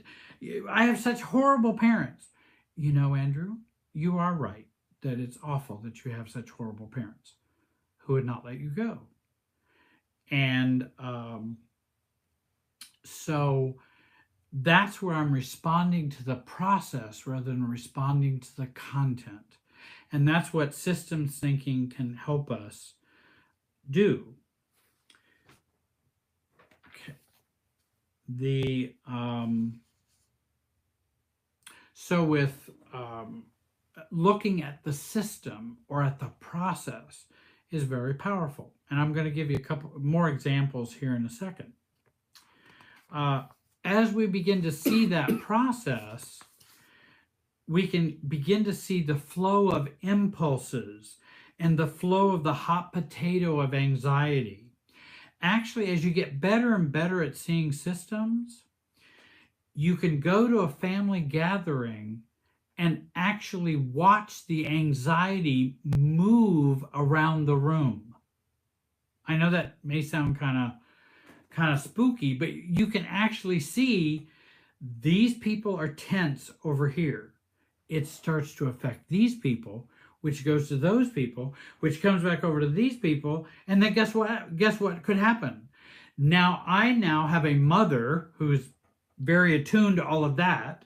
I have such horrible parents. Andrew, you are right that it's awful that you have such horrible parents who would not let you go. And so that's where I'm responding to the process rather than responding to the content. And that's what systems thinking can help us do. Okay. So with looking at the system or at the process is very powerful. And I'm going to give you a couple more examples here in a second. As we begin to see that process, we can begin to see the flow of impulses and the flow of the hot potato of anxiety. Actually, as you get better and better at seeing systems, you can go to a family gathering and actually watch the anxiety move around the room. I know that may sound kind of spooky, but you can actually see these people are tense over here. It starts to affect these people, which goes to those people, which comes back over to these people, and then guess what could happen? I now have a mother who's very attuned to all of that,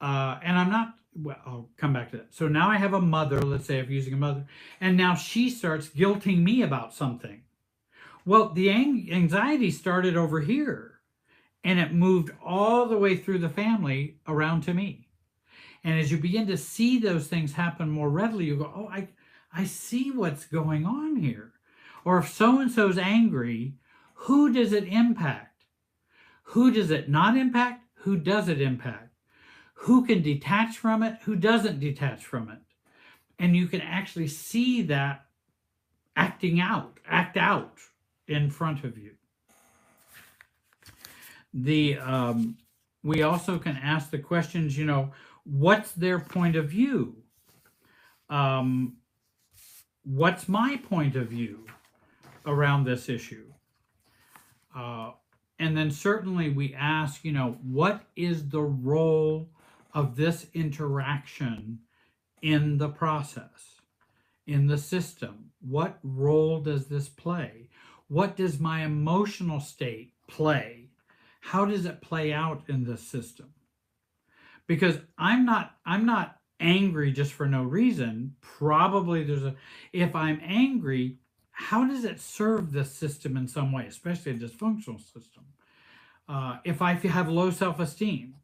and I'm not, well, I'll come back to that. So now I have a mother, let's say I'm using a mother, and now she starts guilting me about something. Well, the anxiety started over here, and it moved all the way through the family around to me. And as you begin to see those things happen more readily, you go, oh, I see what's going on here. Or if so-and-so's angry, who does it impact? Who does it not impact? Who does it impact? Who can detach from it? Who doesn't detach from it? And you can actually see that act out in front of you. We also can ask the questions, what's their point of view? What's my point of view around this issue? And then certainly we ask, what is the role of this interaction in the process, in the system? What role does this play? What does my emotional state play? How does it play out in this system? Because I'm not angry just for no reason. Probably if I'm angry, how does it serve the system in some way, especially a dysfunctional system? If I have low self-esteem,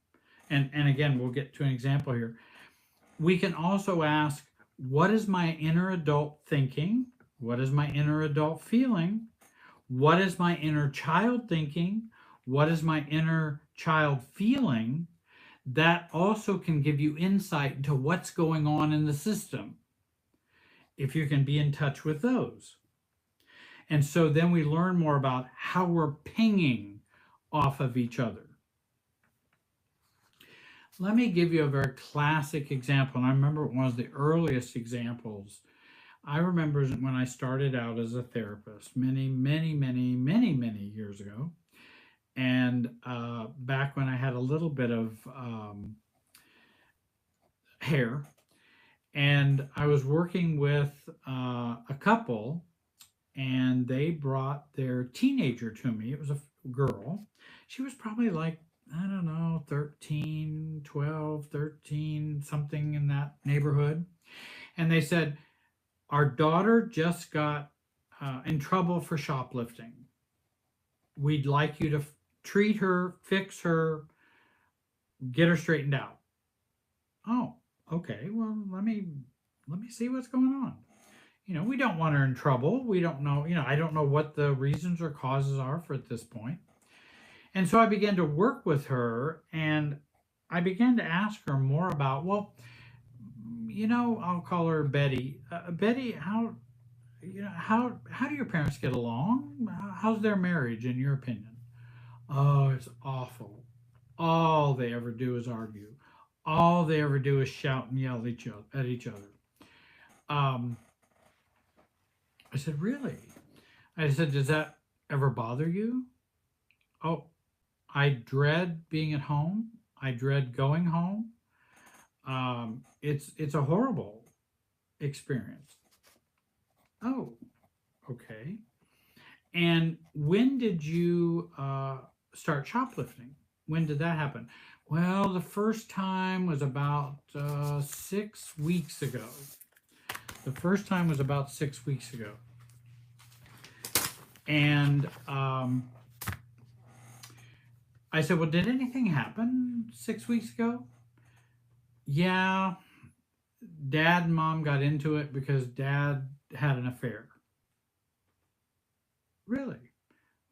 and again, we'll get to an example here, we can also ask, what is my inner adult thinking? What is my inner adult feeling? What is my inner child thinking? What is my inner child feeling? That also can give you insight into what's going on in the system, if you can be in touch with those. And so then we learn more about how we're pinging off of each other. Let me give you a very classic example, and I remember one of the earliest examples. I remember when I started out as a therapist many years ago, and back when I had a little bit of hair, and I was working with a couple, and they brought their teenager to me. It was a girl. She was probably like, I don't know, 13, 12, 13, something in that neighborhood. And they said, our daughter just got in trouble for shoplifting. We'd like you to treat her, fix her, get her straightened out. Oh, okay. Well, let me see what's going on. We don't want her in trouble. We don't know, I don't know what the reasons or causes are for at this point. And so I began to work with her, and I began to ask her more about, well, I'll call her Betty. Betty, how do your parents get along? How's their marriage, in your opinion? Oh, it's awful. all they ever do is argue. All they ever do is shout and yell at each other. Um, I said, really? I said, does that ever bother you? Oh, I dread being at home. I dread going home. It's a horrible experience. Oh, okay. And when did you start shoplifting? When did that happen? Well, the first time was about 6 weeks ago. The first time was about 6 weeks ago. And I said, well, did anything happen 6 weeks ago? Yeah, Dad and Mom got into it because Dad had an affair. Really?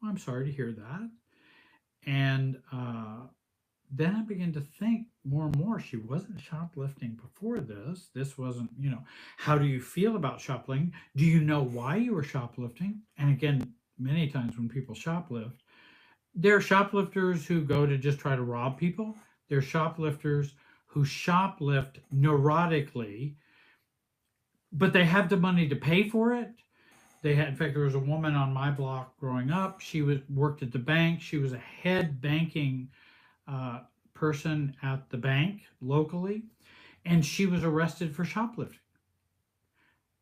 Well, I'm sorry to hear that. And then I began to think more and more, she wasn't shoplifting before this. This wasn't, how do you feel about shoplifting? Do you know why you were shoplifting? And again, many times when people shoplift, there are shoplifters who go to just try to rob people. There are shoplifters who shoplift neurotically, but they have the money to pay for it. In fact, there was a woman on my block growing up. She worked at the bank. She was a head banking person at the bank locally, and she was arrested for shoplifting.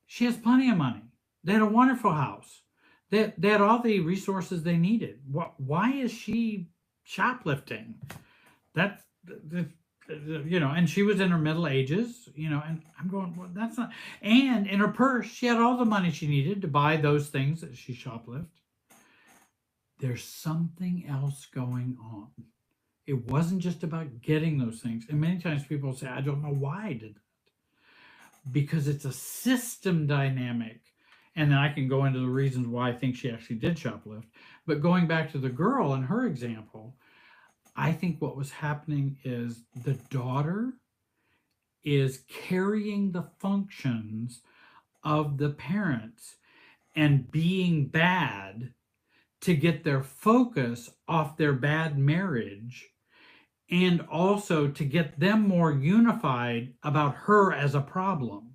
She has plenty of money. They had a wonderful house. They had all the resources they needed. Why is she shoplifting? That's and she was in her middle ages, and I'm going, well, that's not. And in her purse, she had all the money she needed to buy those things that she shoplifted. There's something else going on. It wasn't just about getting those things. And many times people say, I don't know why I did that. Because it's a system dynamic. And then I can go into the reasons why I think she actually did shoplift. But going back to the girl in her example, I think what was happening is the daughter is carrying the functions of the parents and being bad to get their focus off their bad marriage, and also to get them more unified about her as a problem.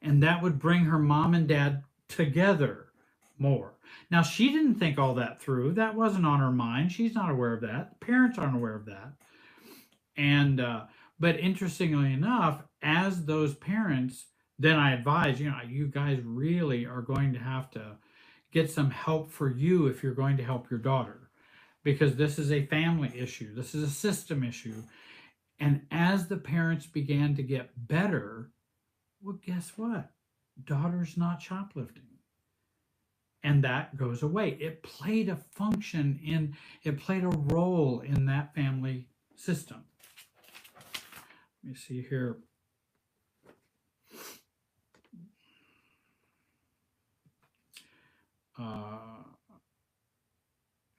And that would bring her mom and dad together more. Now, she didn't think all that through. That wasn't on her mind. She's not aware of that. Parents aren't aware of that. And, but interestingly enough, as those parents, then I advise, you guys really are going to have to get some help for you if you're going to help your daughter, because this is a family issue. This is a system issue. And as the parents began to get better, well, guess what? Daughter's not shoplifting. And that goes away. It played a it played a role in that family system. Let me see here.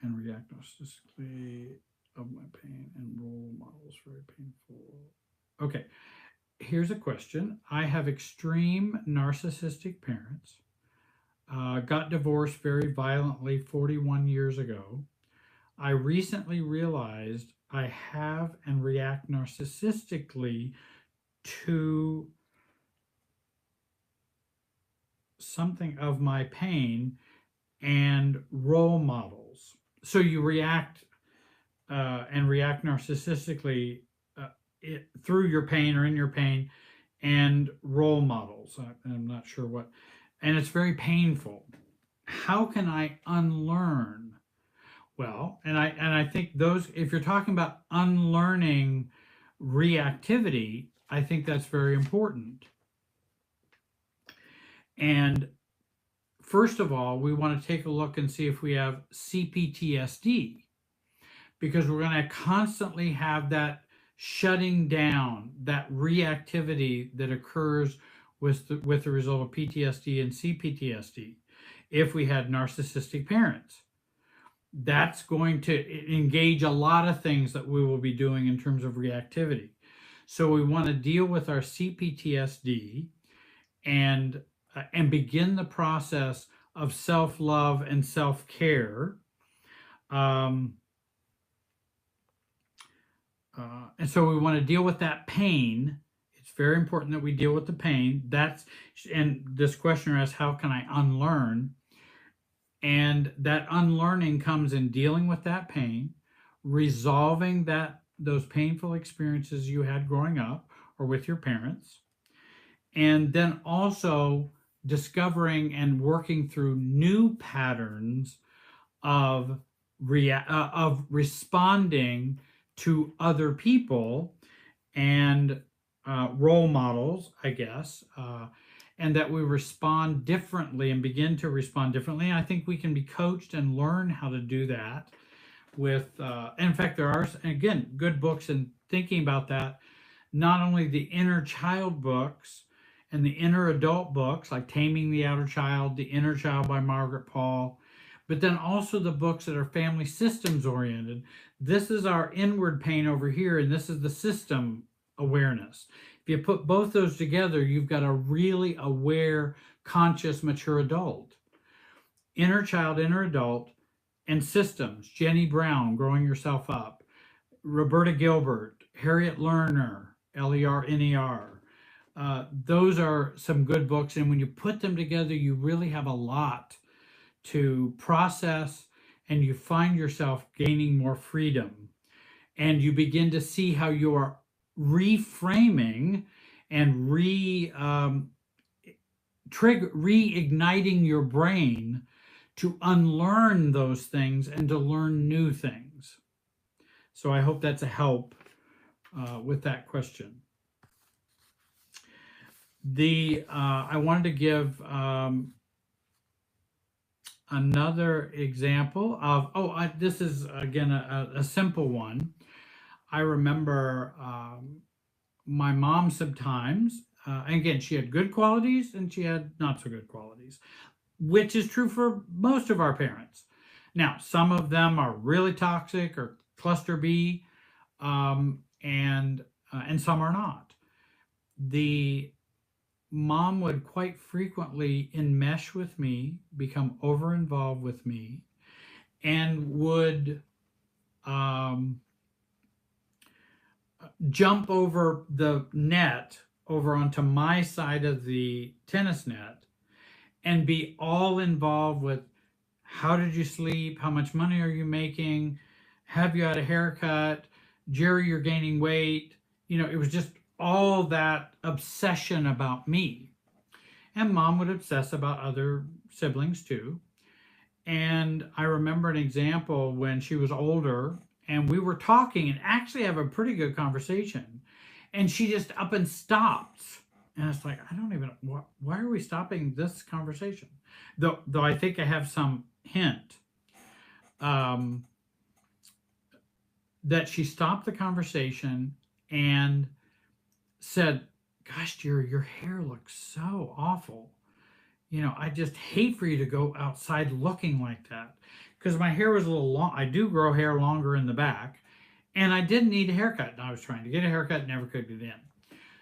And react narcissistically of my pain and role models very painful. Okay, here's a question. I have extreme narcissistic parents. Got divorced very violently 41 years ago. I recently realized I have and react narcissistically to something of my pain and role models. So you react and react narcissistically through your pain or in your pain and role models. I'm not sure what. And it's very painful. How can I unlearn? Well, and I think those, if you're talking about unlearning reactivity, I think that's very important. And first of all, we want to take a look and see if we have CPTSD, because we're going to constantly have that shutting down, that reactivity that occurs with the result of PTSD and CPTSD. If we had narcissistic parents, that's going to engage a lot of things that we will be doing in terms of reactivity. So we want to deal with our CPTSD and begin the process of self-love and self-care. And so we want to deal with that pain. It's very important that we deal with the pain. And this questioner asks, how can I unlearn? And that unlearning comes in dealing with that pain, resolving those painful experiences you had growing up or with your parents, and then also discovering and working through new patterns of of responding to other people and role models, I guess, and that we respond differently and begin to respond differently. And I think we can be coached and learn how to do that with, in fact, there are, again, good books in thinking about that. Not only the inner child books and the inner adult books like Taming the Outer Child, The Inner Child by Margaret Paul, but then also the books that are family systems oriented. This is our inward pain over here, and this is the system awareness. If you put both those together, you've got a really aware, conscious, mature adult. Inner child, inner adult, and systems. Jenny Brown, Growing Yourself Up. Roberta Gilbert, Harriet Lerner, Lerner. Those are some good books, and when you put them together, you really have a lot to process, and you find yourself gaining more freedom, and you begin to see how you are reframing and reigniting your brain to unlearn those things and to learn new things. So I hope that's a help with that question. I wanted to give another example of, this is again a simple one. I remember my mom sometimes, and again, she had good qualities and she had not so good qualities, which is true for most of our parents. Now, some of them are really toxic or cluster B, and some are not. The mom would quite frequently enmesh with me, become over involved with me, and would jump over the net over onto my side of the tennis net and be all involved with, how did you sleep? How much money are you making? Have you had a haircut? Jerry, you're gaining weight. It was just all that obsession about me. And mom would obsess about other siblings too. And I remember an example when she was older and we were talking and actually have a pretty good conversation. And she just up and stops. And it's like, I don't even, why are we stopping this conversation? Though I think I have some hint that she stopped the conversation and said, gosh, Jerry, your hair looks so awful. I just hate for you to go outside looking like that. Because my hair was a little long. I do grow hair longer in the back. And I didn't need a haircut. And I was trying to get a haircut, never could get in.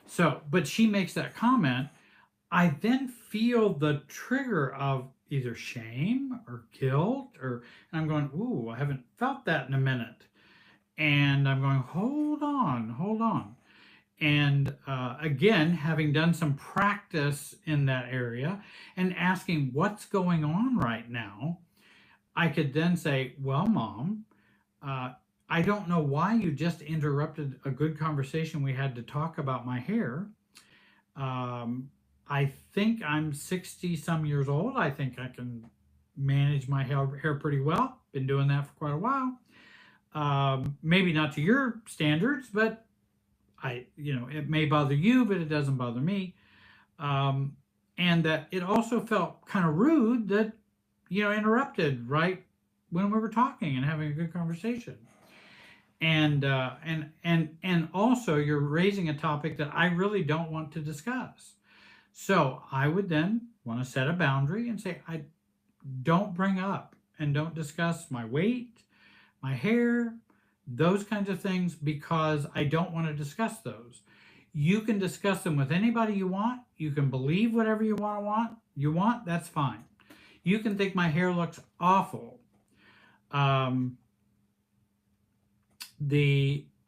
So, but she makes that comment. I then feel the trigger of either shame or guilt, and I'm going, ooh, I haven't felt that in a minute. And I'm going, hold on. And again, having done some practice in that area and asking what's going on right now, I could then say, well, Mom, I don't know why you just interrupted a good conversation we had to talk about my hair. I think I'm 60 some years old. I think I can manage my hair pretty well. Been doing that for quite a while. Maybe not to your standards, but it may bother you, but it doesn't bother me. And that it also felt kind of rude that, interrupted right when we were talking and having a good conversation. And also you're raising a topic that I really don't want to discuss. So I would then want to set a boundary and say, I don't bring up and don't discuss my weight, my hair, those kinds of things, because I don't want to discuss those. You can discuss them with anybody you want. You can believe whatever you want, that's fine. You can think my hair looks awful.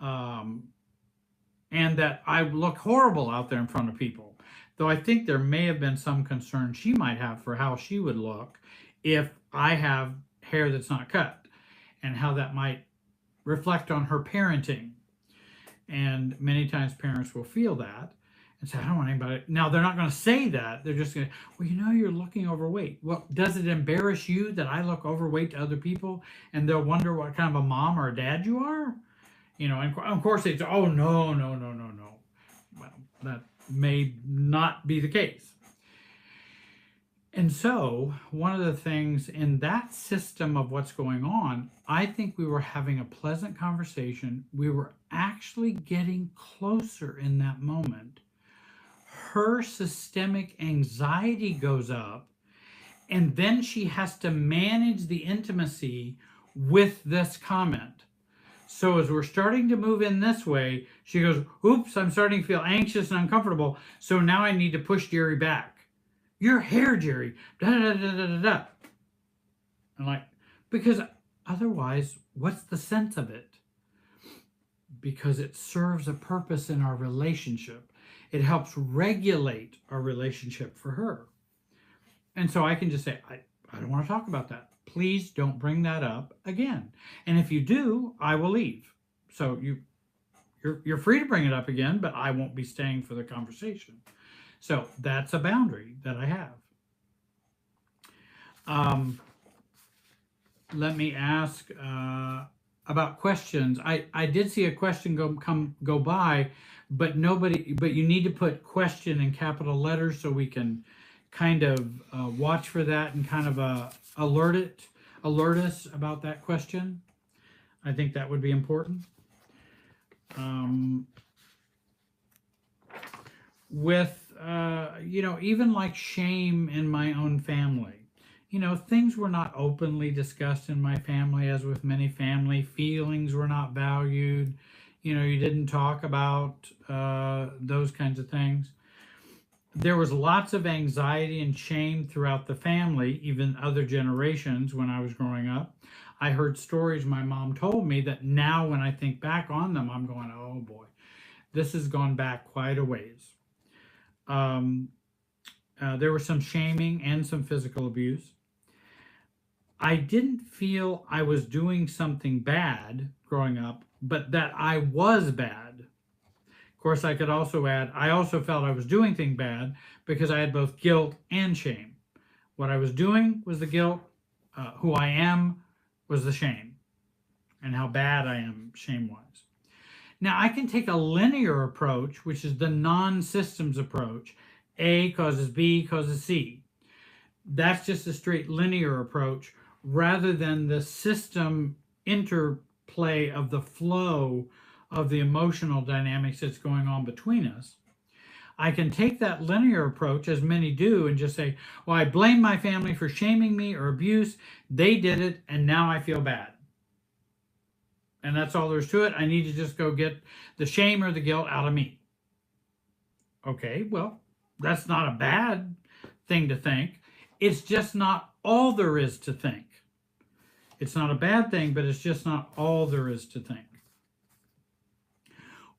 um, and that I look horrible out there in front of people. Though I think there may have been some concern she might have for how she would look if I have hair that's not cut, and how that might reflect on her parenting. And many times parents will feel that and say, I don't want anybody. Now, they're not going to say that. They're just going to, well, you know, you're looking overweight. Well, does it embarrass you that I look overweight to other people? And they'll wonder what kind of a mom or a dad you are? You know, and of course they say, oh, no, no, no, no, no. Well, that may not be the case. And so, one of the things in that system of what's going on, I think we were having a pleasant conversation. We were actually getting closer in that moment. Her systemic anxiety goes up, and then she has to manage the intimacy with this comment. So as we're starting to move in this way, she goes, oops, I'm starting to feel anxious and uncomfortable. So now I need to push Jerry back. Your hair, Jerry. Da, da, da, da, da, da. I'm like, because otherwise, what's the sense of it? Because it serves a purpose in our relationship. It helps regulate our relationship for her. And so I can just say, I don't want to talk about that. Please don't bring that up again. And if you do, I will leave. So you're free to bring it up again, but I won't be staying for the conversation. So that's a boundary that I have. Let me ask about questions. I did see a question go by, but you need to put question in capital letters so we can kind of watch for that and kind of alert us about that question. I think that would be important. With even like shame in my own family. Things were not openly discussed in my family, as with many family. Feelings were not valued. You didn't talk about those kinds of things. There was lots of anxiety and shame throughout the family, even other generations when I was growing up. I heard stories my mom told me that now when I think back on them, I'm going, oh boy, this has gone back quite a ways. There was some shaming and some physical abuse. I didn't feel I was doing something bad growing up, but that I was bad. Of course, I could also add, I also felt I was doing things bad because I had both guilt and shame. What I was doing was the guilt. Who I am was the shame. And how bad I am shame-wise. Now, I can take a linear approach, which is the non-systems approach. A causes B causes C. That's just a straight linear approach rather than the system interplay of the flow of the emotional dynamics that's going on between us. I can take that linear approach, as many do, and just say, well, I blame my family for shaming me or abuse. They did it, and now I feel bad. And that's all there's to it. I need to just go get the shame or the guilt out of me. Okay, well, that's not a bad thing to think. It's just not all there is to think. It's not a bad thing, but it's just not all there is to think.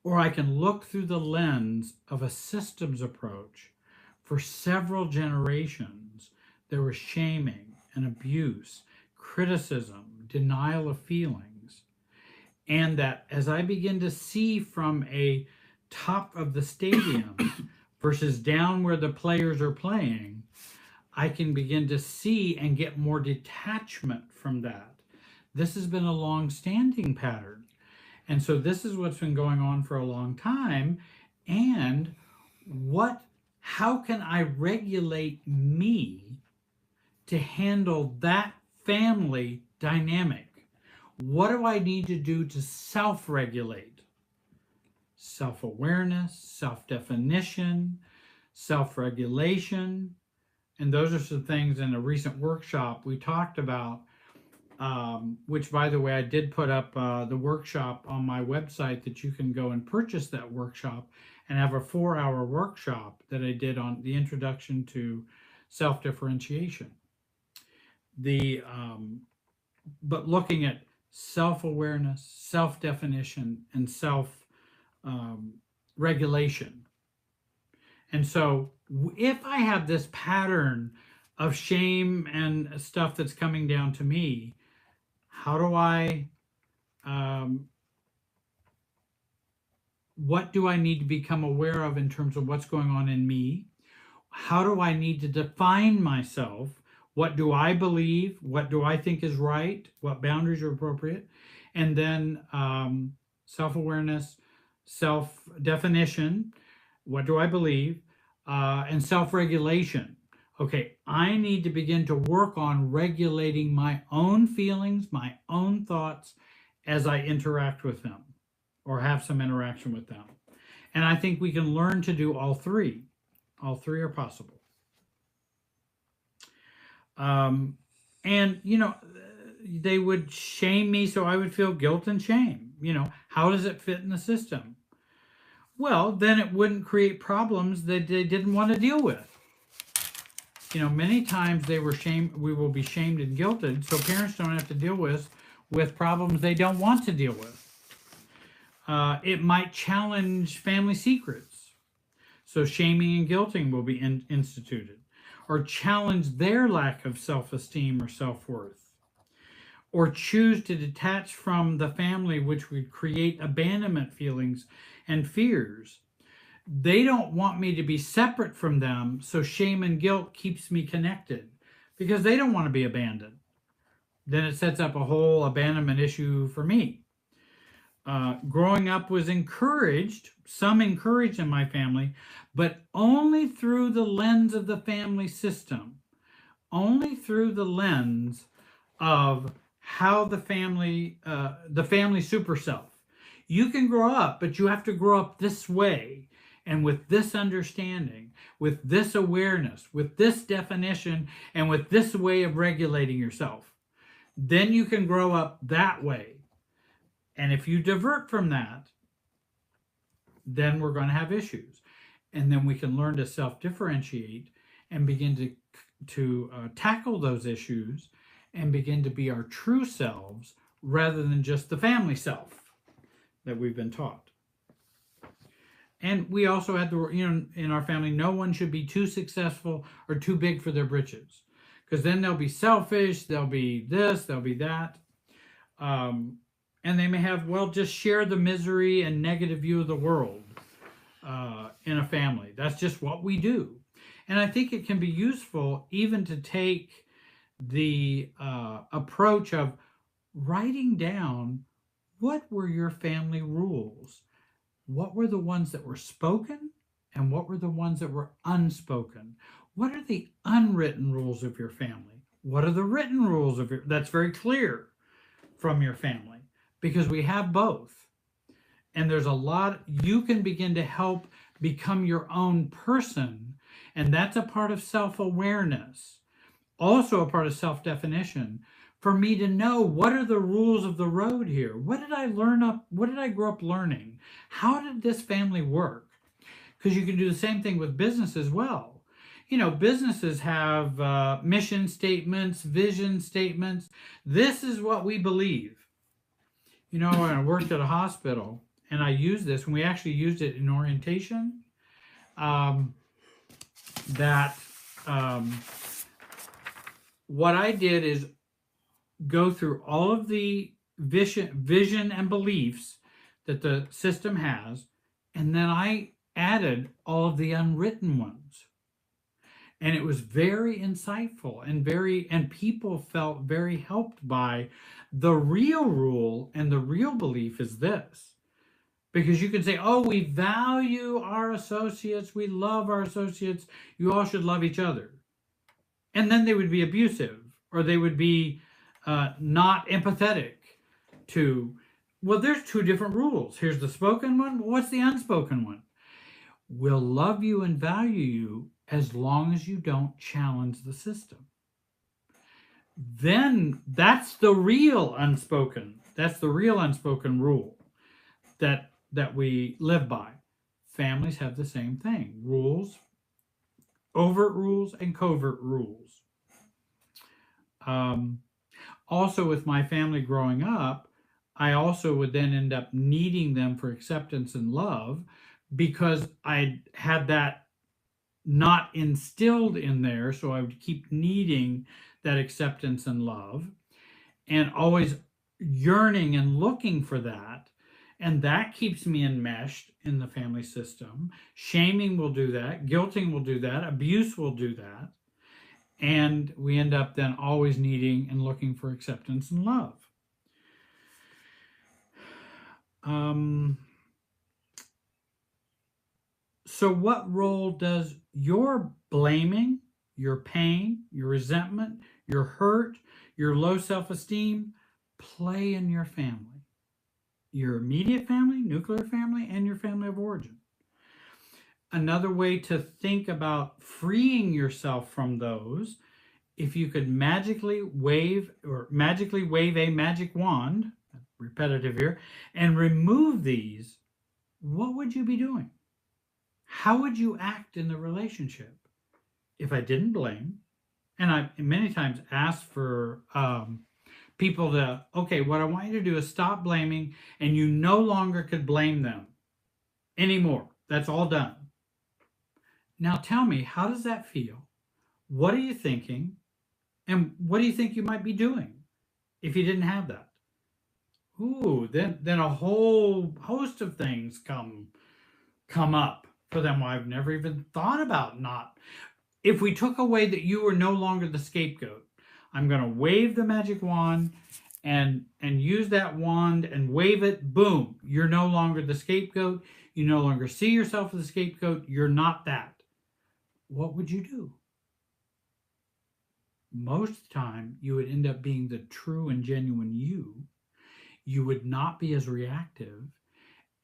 Or I can look through the lens of a systems approach. For several generations, there was shaming and abuse, criticism, denial of feelings. And that as I begin to see from a top of the stadium versus down where the players are playing, I can begin to see and get more detachment from that. This has been a long-standing pattern. And so this is what's been going on for a long time. And how can I regulate me to handle that family dynamic? What do I need to do to self-regulate? Self-awareness, self-definition, self-regulation. And those are some things in a recent workshop we talked about, which, by the way, I did put up the workshop on my website that you can go and purchase that workshop and have a 4-hour workshop that I did on the introduction to self-differentiation. But looking at self-awareness, self-definition, and self-regulation. And so if I have this pattern of shame and stuff that's coming down to me, how do I, um, what do I need to become aware of in terms of what's going on in me? How do I need to define myself? What do I believe? What do I think is right? What boundaries are appropriate? And then self-awareness, self-definition. What do I believe? And self-regulation. Okay, I need to begin to work on regulating my own feelings, my own thoughts as I interact with them or have some interaction with them. And I think we can learn to do all three. All three are possible. And, they would shame me, so I would feel guilt and shame. How does it fit in the system? Well, then it wouldn't create problems that they didn't want to deal with. Many times we will be shamed and guilted, so parents don't have to deal with problems they don't want to deal with. It might challenge family secrets. So shaming and guilting will be instituted, or challenge their lack of self-esteem or self-worth, or choose to detach from the family, which would create abandonment feelings and fears. They don't want me to be separate from them, so shame and guilt keeps me connected because they don't want to be abandoned. Then it sets up a whole abandonment issue for me. Growing up was encouraged, some encouraged in my family, but only through the lens of the family system, only through the lens of how the family super self. You can grow up, but you have to grow up this way and with this understanding, with this awareness, with this definition, and with this way of regulating yourself. Then you can grow up that way. And if you divert from that, then we're going to have issues. And then we can learn to self-differentiate and begin to tackle those issues and begin to be our true selves rather than just the family self that we've been taught. And we also had in our family, no one should be too successful or too big for their britches, because then they'll be selfish, they'll be this, they'll be that. And they may have, just share the misery and negative view of the world in a family. That's just what we do. And I think it can be useful even to take the approach of writing down, what were your family rules? What were the ones that were spoken and what were the ones that were unspoken? What are the unwritten rules of your family? What are the written rules of that's very clear from your family? Because we have both. And there's a lot, you can begin to help become your own person. And that's a part of self-awareness. Also a part of self-definition. For me to know, what are the rules of the road here? What did I grow up learning? How did this family work? Because you can do the same thing with business as well. Businesses have mission statements, vision statements. This is what we believe. When I worked at a hospital, and I used this, and we actually used it in orientation, what I did is go through all of the vision and beliefs that the system has, and then I added all of the unwritten ones. And it was very insightful and people felt very helped by the real rule, and the real belief is this. Because you can say, we value our associates, we love our associates, you all should love each other. And then they would be abusive, or they would be not empathetic to, there's two different rules. Here's the spoken one. What's the unspoken one? We'll love you and value you as long as you don't challenge the system. Then that's the real unspoken. That's the real unspoken rule that we live by. Families have the same thing. Rules, overt rules and covert rules. Also, with my family growing up, I also would then end up needing them for acceptance and love because I had that not instilled in there. So I would keep needing that acceptance and love and always yearning and looking for that. And that keeps me enmeshed in the family system. Shaming will do that. Guilting will do that. Abuse will do that. And we end up then always needing and looking for acceptance and love. So what role does your blaming, your pain, your resentment, your hurt, your low self-esteem play in your family? Your immediate family, nuclear family, and your family of origin. Another way to think about freeing yourself from those, if you could magically wave a magic wand, repetitive here, and remove these, what would you be doing? How would you act in the relationship? If I didn't blame, and I many times asked for people to, okay, what I want you to do is stop blaming, and you no longer could blame them anymore. That's all done. Now tell me, how does that feel? What are you thinking? And what do you think you might be doing if you didn't have that? Ooh, then a whole host of things come up for them. Well, I've never even thought about not. If we took away that you were no longer the scapegoat, I'm going to wave the magic wand and use that wand and wave it, boom, you're no longer the scapegoat. You no longer see yourself as the scapegoat. You're not that. What would you do? Most of the time, you would end up being the true and genuine you. You would not be as reactive,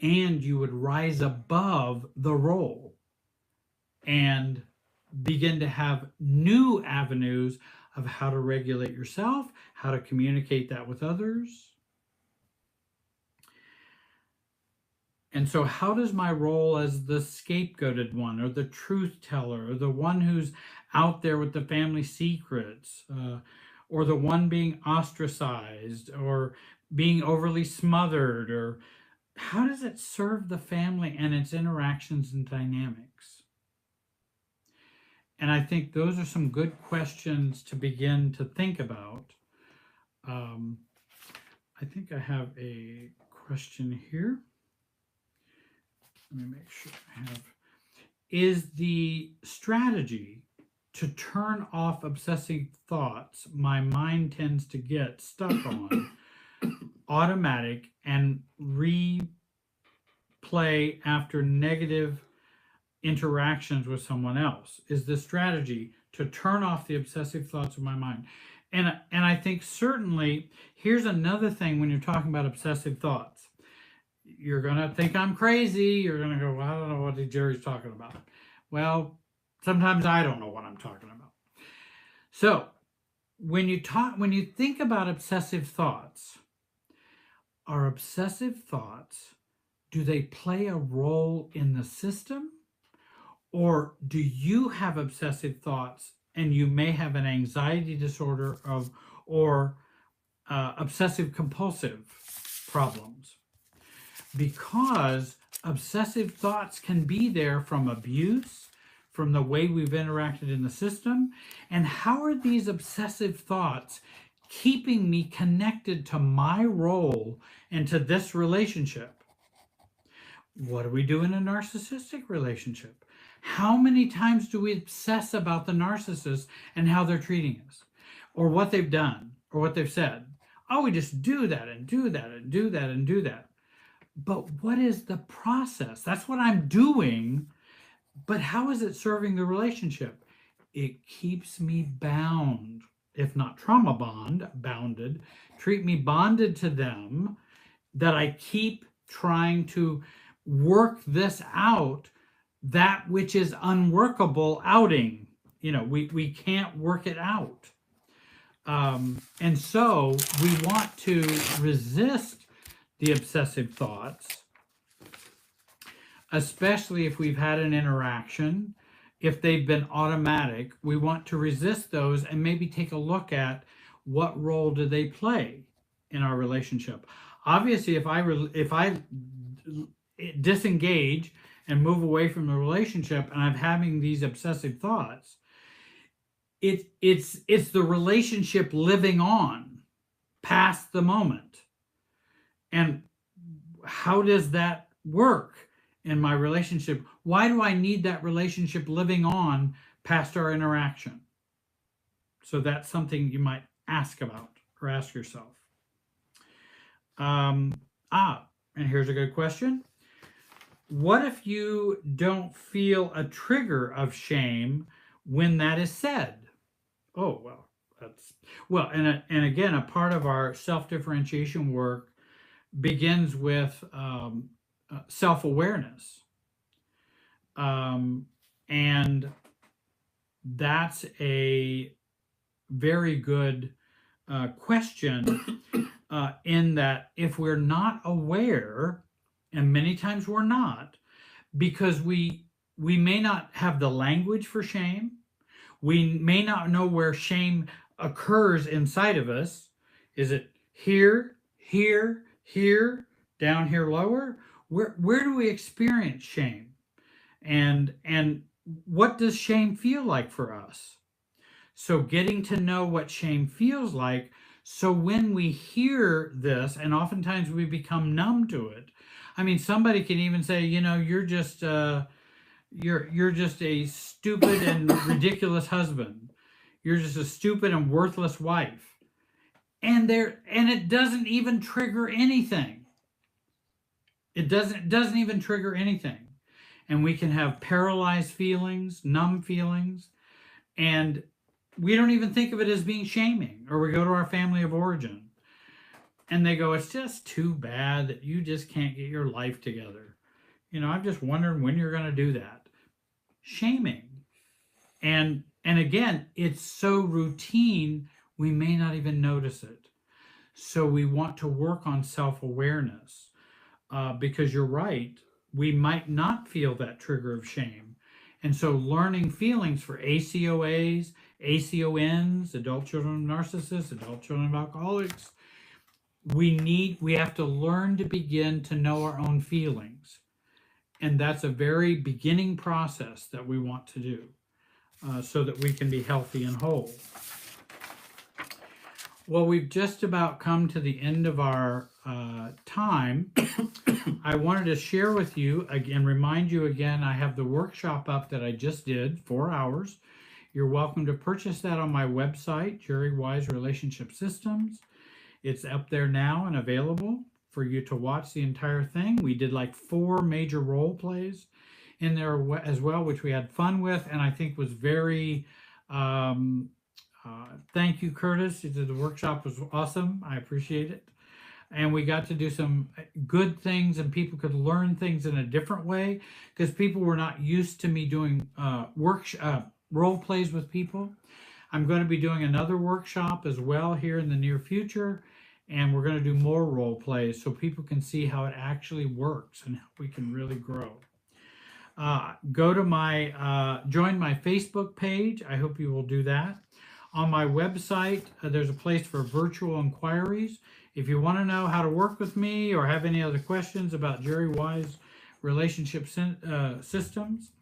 and you would rise above the role and begin to have new avenues of how to regulate yourself, how to communicate that with others. And so how does my role as the scapegoated one, or the truth teller, or the one who's out there with the family secrets, or the one being ostracized, or being overly smothered, or how does it serve the family and its interactions and dynamics? And I think those are some good questions to begin to think about. I think I have a question here. Let me make sure I have. Is the strategy to turn off obsessive thoughts my mind tends to get stuck on automatic and replay after negative interactions with someone else? Is the strategy to turn off the obsessive thoughts of my mind? And I think certainly, here's another thing when you're talking about obsessive thoughts. You're going to think I'm crazy. You're going to go, well, I don't know what Jerry's talking about. Well, sometimes I don't know what I'm talking about. So when you think about obsessive thoughts, are obsessive thoughts, do they play a role in the system? Or do you have obsessive thoughts and you may have an anxiety disorder or obsessive compulsive problems? Because obsessive thoughts can be there from abuse, from the way we've interacted in the system. And how are these obsessive thoughts keeping me connected to my role and to this relationship? What do we do in a narcissistic relationship? How many times do we obsess about the narcissist and how they're treating us, or what they've done, or what they've said? Oh, we just do that and do that and do that and do that. But what is the process? That's what I'm doing, but how is it serving the relationship? It keeps me bound, if not trauma bounded, treat me bonded to them, that I keep trying to work this out, that which is unworkable outing. We can't work it out. And so we want to resist the obsessive thoughts, especially if we've had an interaction. If they've been automatic, we want to resist those and maybe take a look at what role do they play in our relationship? Obviously, if I disengage and move away from the relationship and I'm having these obsessive thoughts, it's the relationship living on past the moment. And how does that work in my relationship? Why do I need that relationship living on past our interaction? So that's something you might ask about or ask yourself. And here's a good question. What if you don't feel a trigger of shame when that is said? Oh, well, and again, a part of our self-differentiation work begins with self-awareness. And that's a very good question in that if we're not aware, and many times we're not, because we may not have the language for shame, we may not know where shame occurs inside of us. Is it here, here, here, down here lower? Where do we experience shame? And what does shame feel like for us? So getting to know what shame feels like, so when we hear this, and oftentimes we become numb to it. I mean, somebody can even say, you're just you're just a stupid and ridiculous husband. You're just a stupid and worthless wife. And it doesn't even trigger anything. It doesn't even trigger anything. And we can have paralyzed feelings, numb feelings, and we don't even think of it as being shaming. Or we go to our family of origin and they go, it's just too bad that you just can't get your life together. I'm just wondering when you're going to do that. Shaming. And again, it's so routine, we may not even notice it. So we want to work on self-awareness because you're right, we might not feel that trigger of shame. And so learning feelings for ACOAs, ACONs, adult children of narcissists, adult children of alcoholics, we have to learn to begin to know our own feelings. And that's a very beginning process that we want to do so that we can be healthy and whole. Well, we've just about come to the end of our time. I wanted to share with you again, remind you again, I have the workshop up that I just did, 4 hours. You're welcome to purchase that on my website, Jerry Wise Relationship Systems. It's up there now and available for you to watch the entire thing. We did like 4 major role plays in there as well, which we had fun with, and I think was very thank you, Curtis. The workshop was awesome. I appreciate it. And we got to do some good things, and people could learn things in a different way because people were not used to me doing role plays with people. I'm going to be doing another workshop as well here in the near future, and we're going to do more role plays so people can see how it actually works and how we can really grow. Go to join my Facebook page. I hope you will do that. On my website, there's a place for virtual inquiries. If you want to know how to work with me or have any other questions about Jerry Wise Relationship Systems,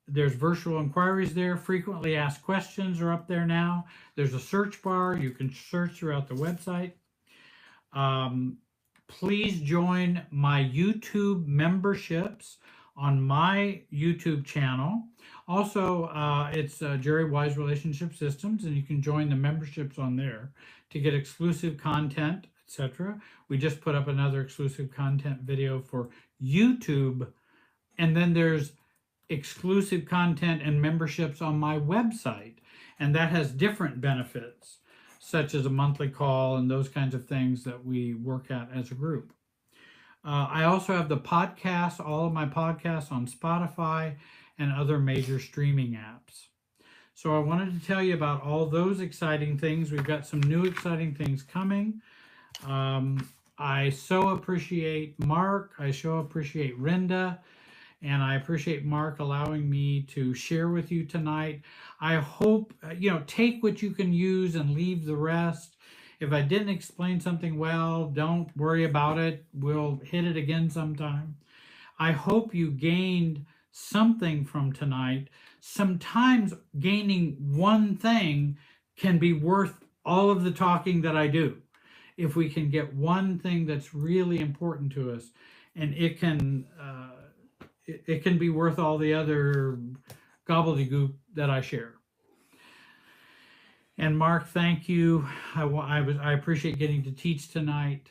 there's virtual inquiries there. Frequently asked questions are up there now. There's a search bar. You can search throughout the website. Please join my YouTube memberships on my YouTube channel. Also, it's Jerry Wise Relationship Systems, and you can join the memberships on there to get exclusive content, etc. We just put up another exclusive content video for YouTube, and then there's exclusive content and memberships on my website, and that has different benefits, such as a monthly call and those kinds of things that we work at as a group. I also have the podcasts, all of my podcasts on Spotify and other major streaming apps. So I wanted to tell you about all those exciting things. We've got some new exciting things coming. I so appreciate Mark. I so appreciate Renda. And I appreciate Mark allowing me to share with you tonight. I hope, take what you can use and leave the rest. If I didn't explain something well, don't worry about it. We'll hit it again sometime. I hope you gained something from tonight. Sometimes gaining one thing can be worth all of the talking that I do. If we can get one thing that's really important to us, and it can be worth all the other gobbledygook that I share. And Mark, thank you. I appreciate getting to teach tonight.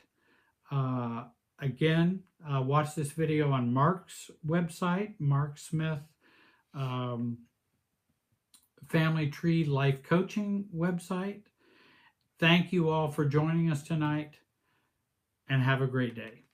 Uh, Again, watch this video on Mark's website, Mark Smith um, Family Tree Life Coaching website. Thank you all for joining us tonight, and have a great day.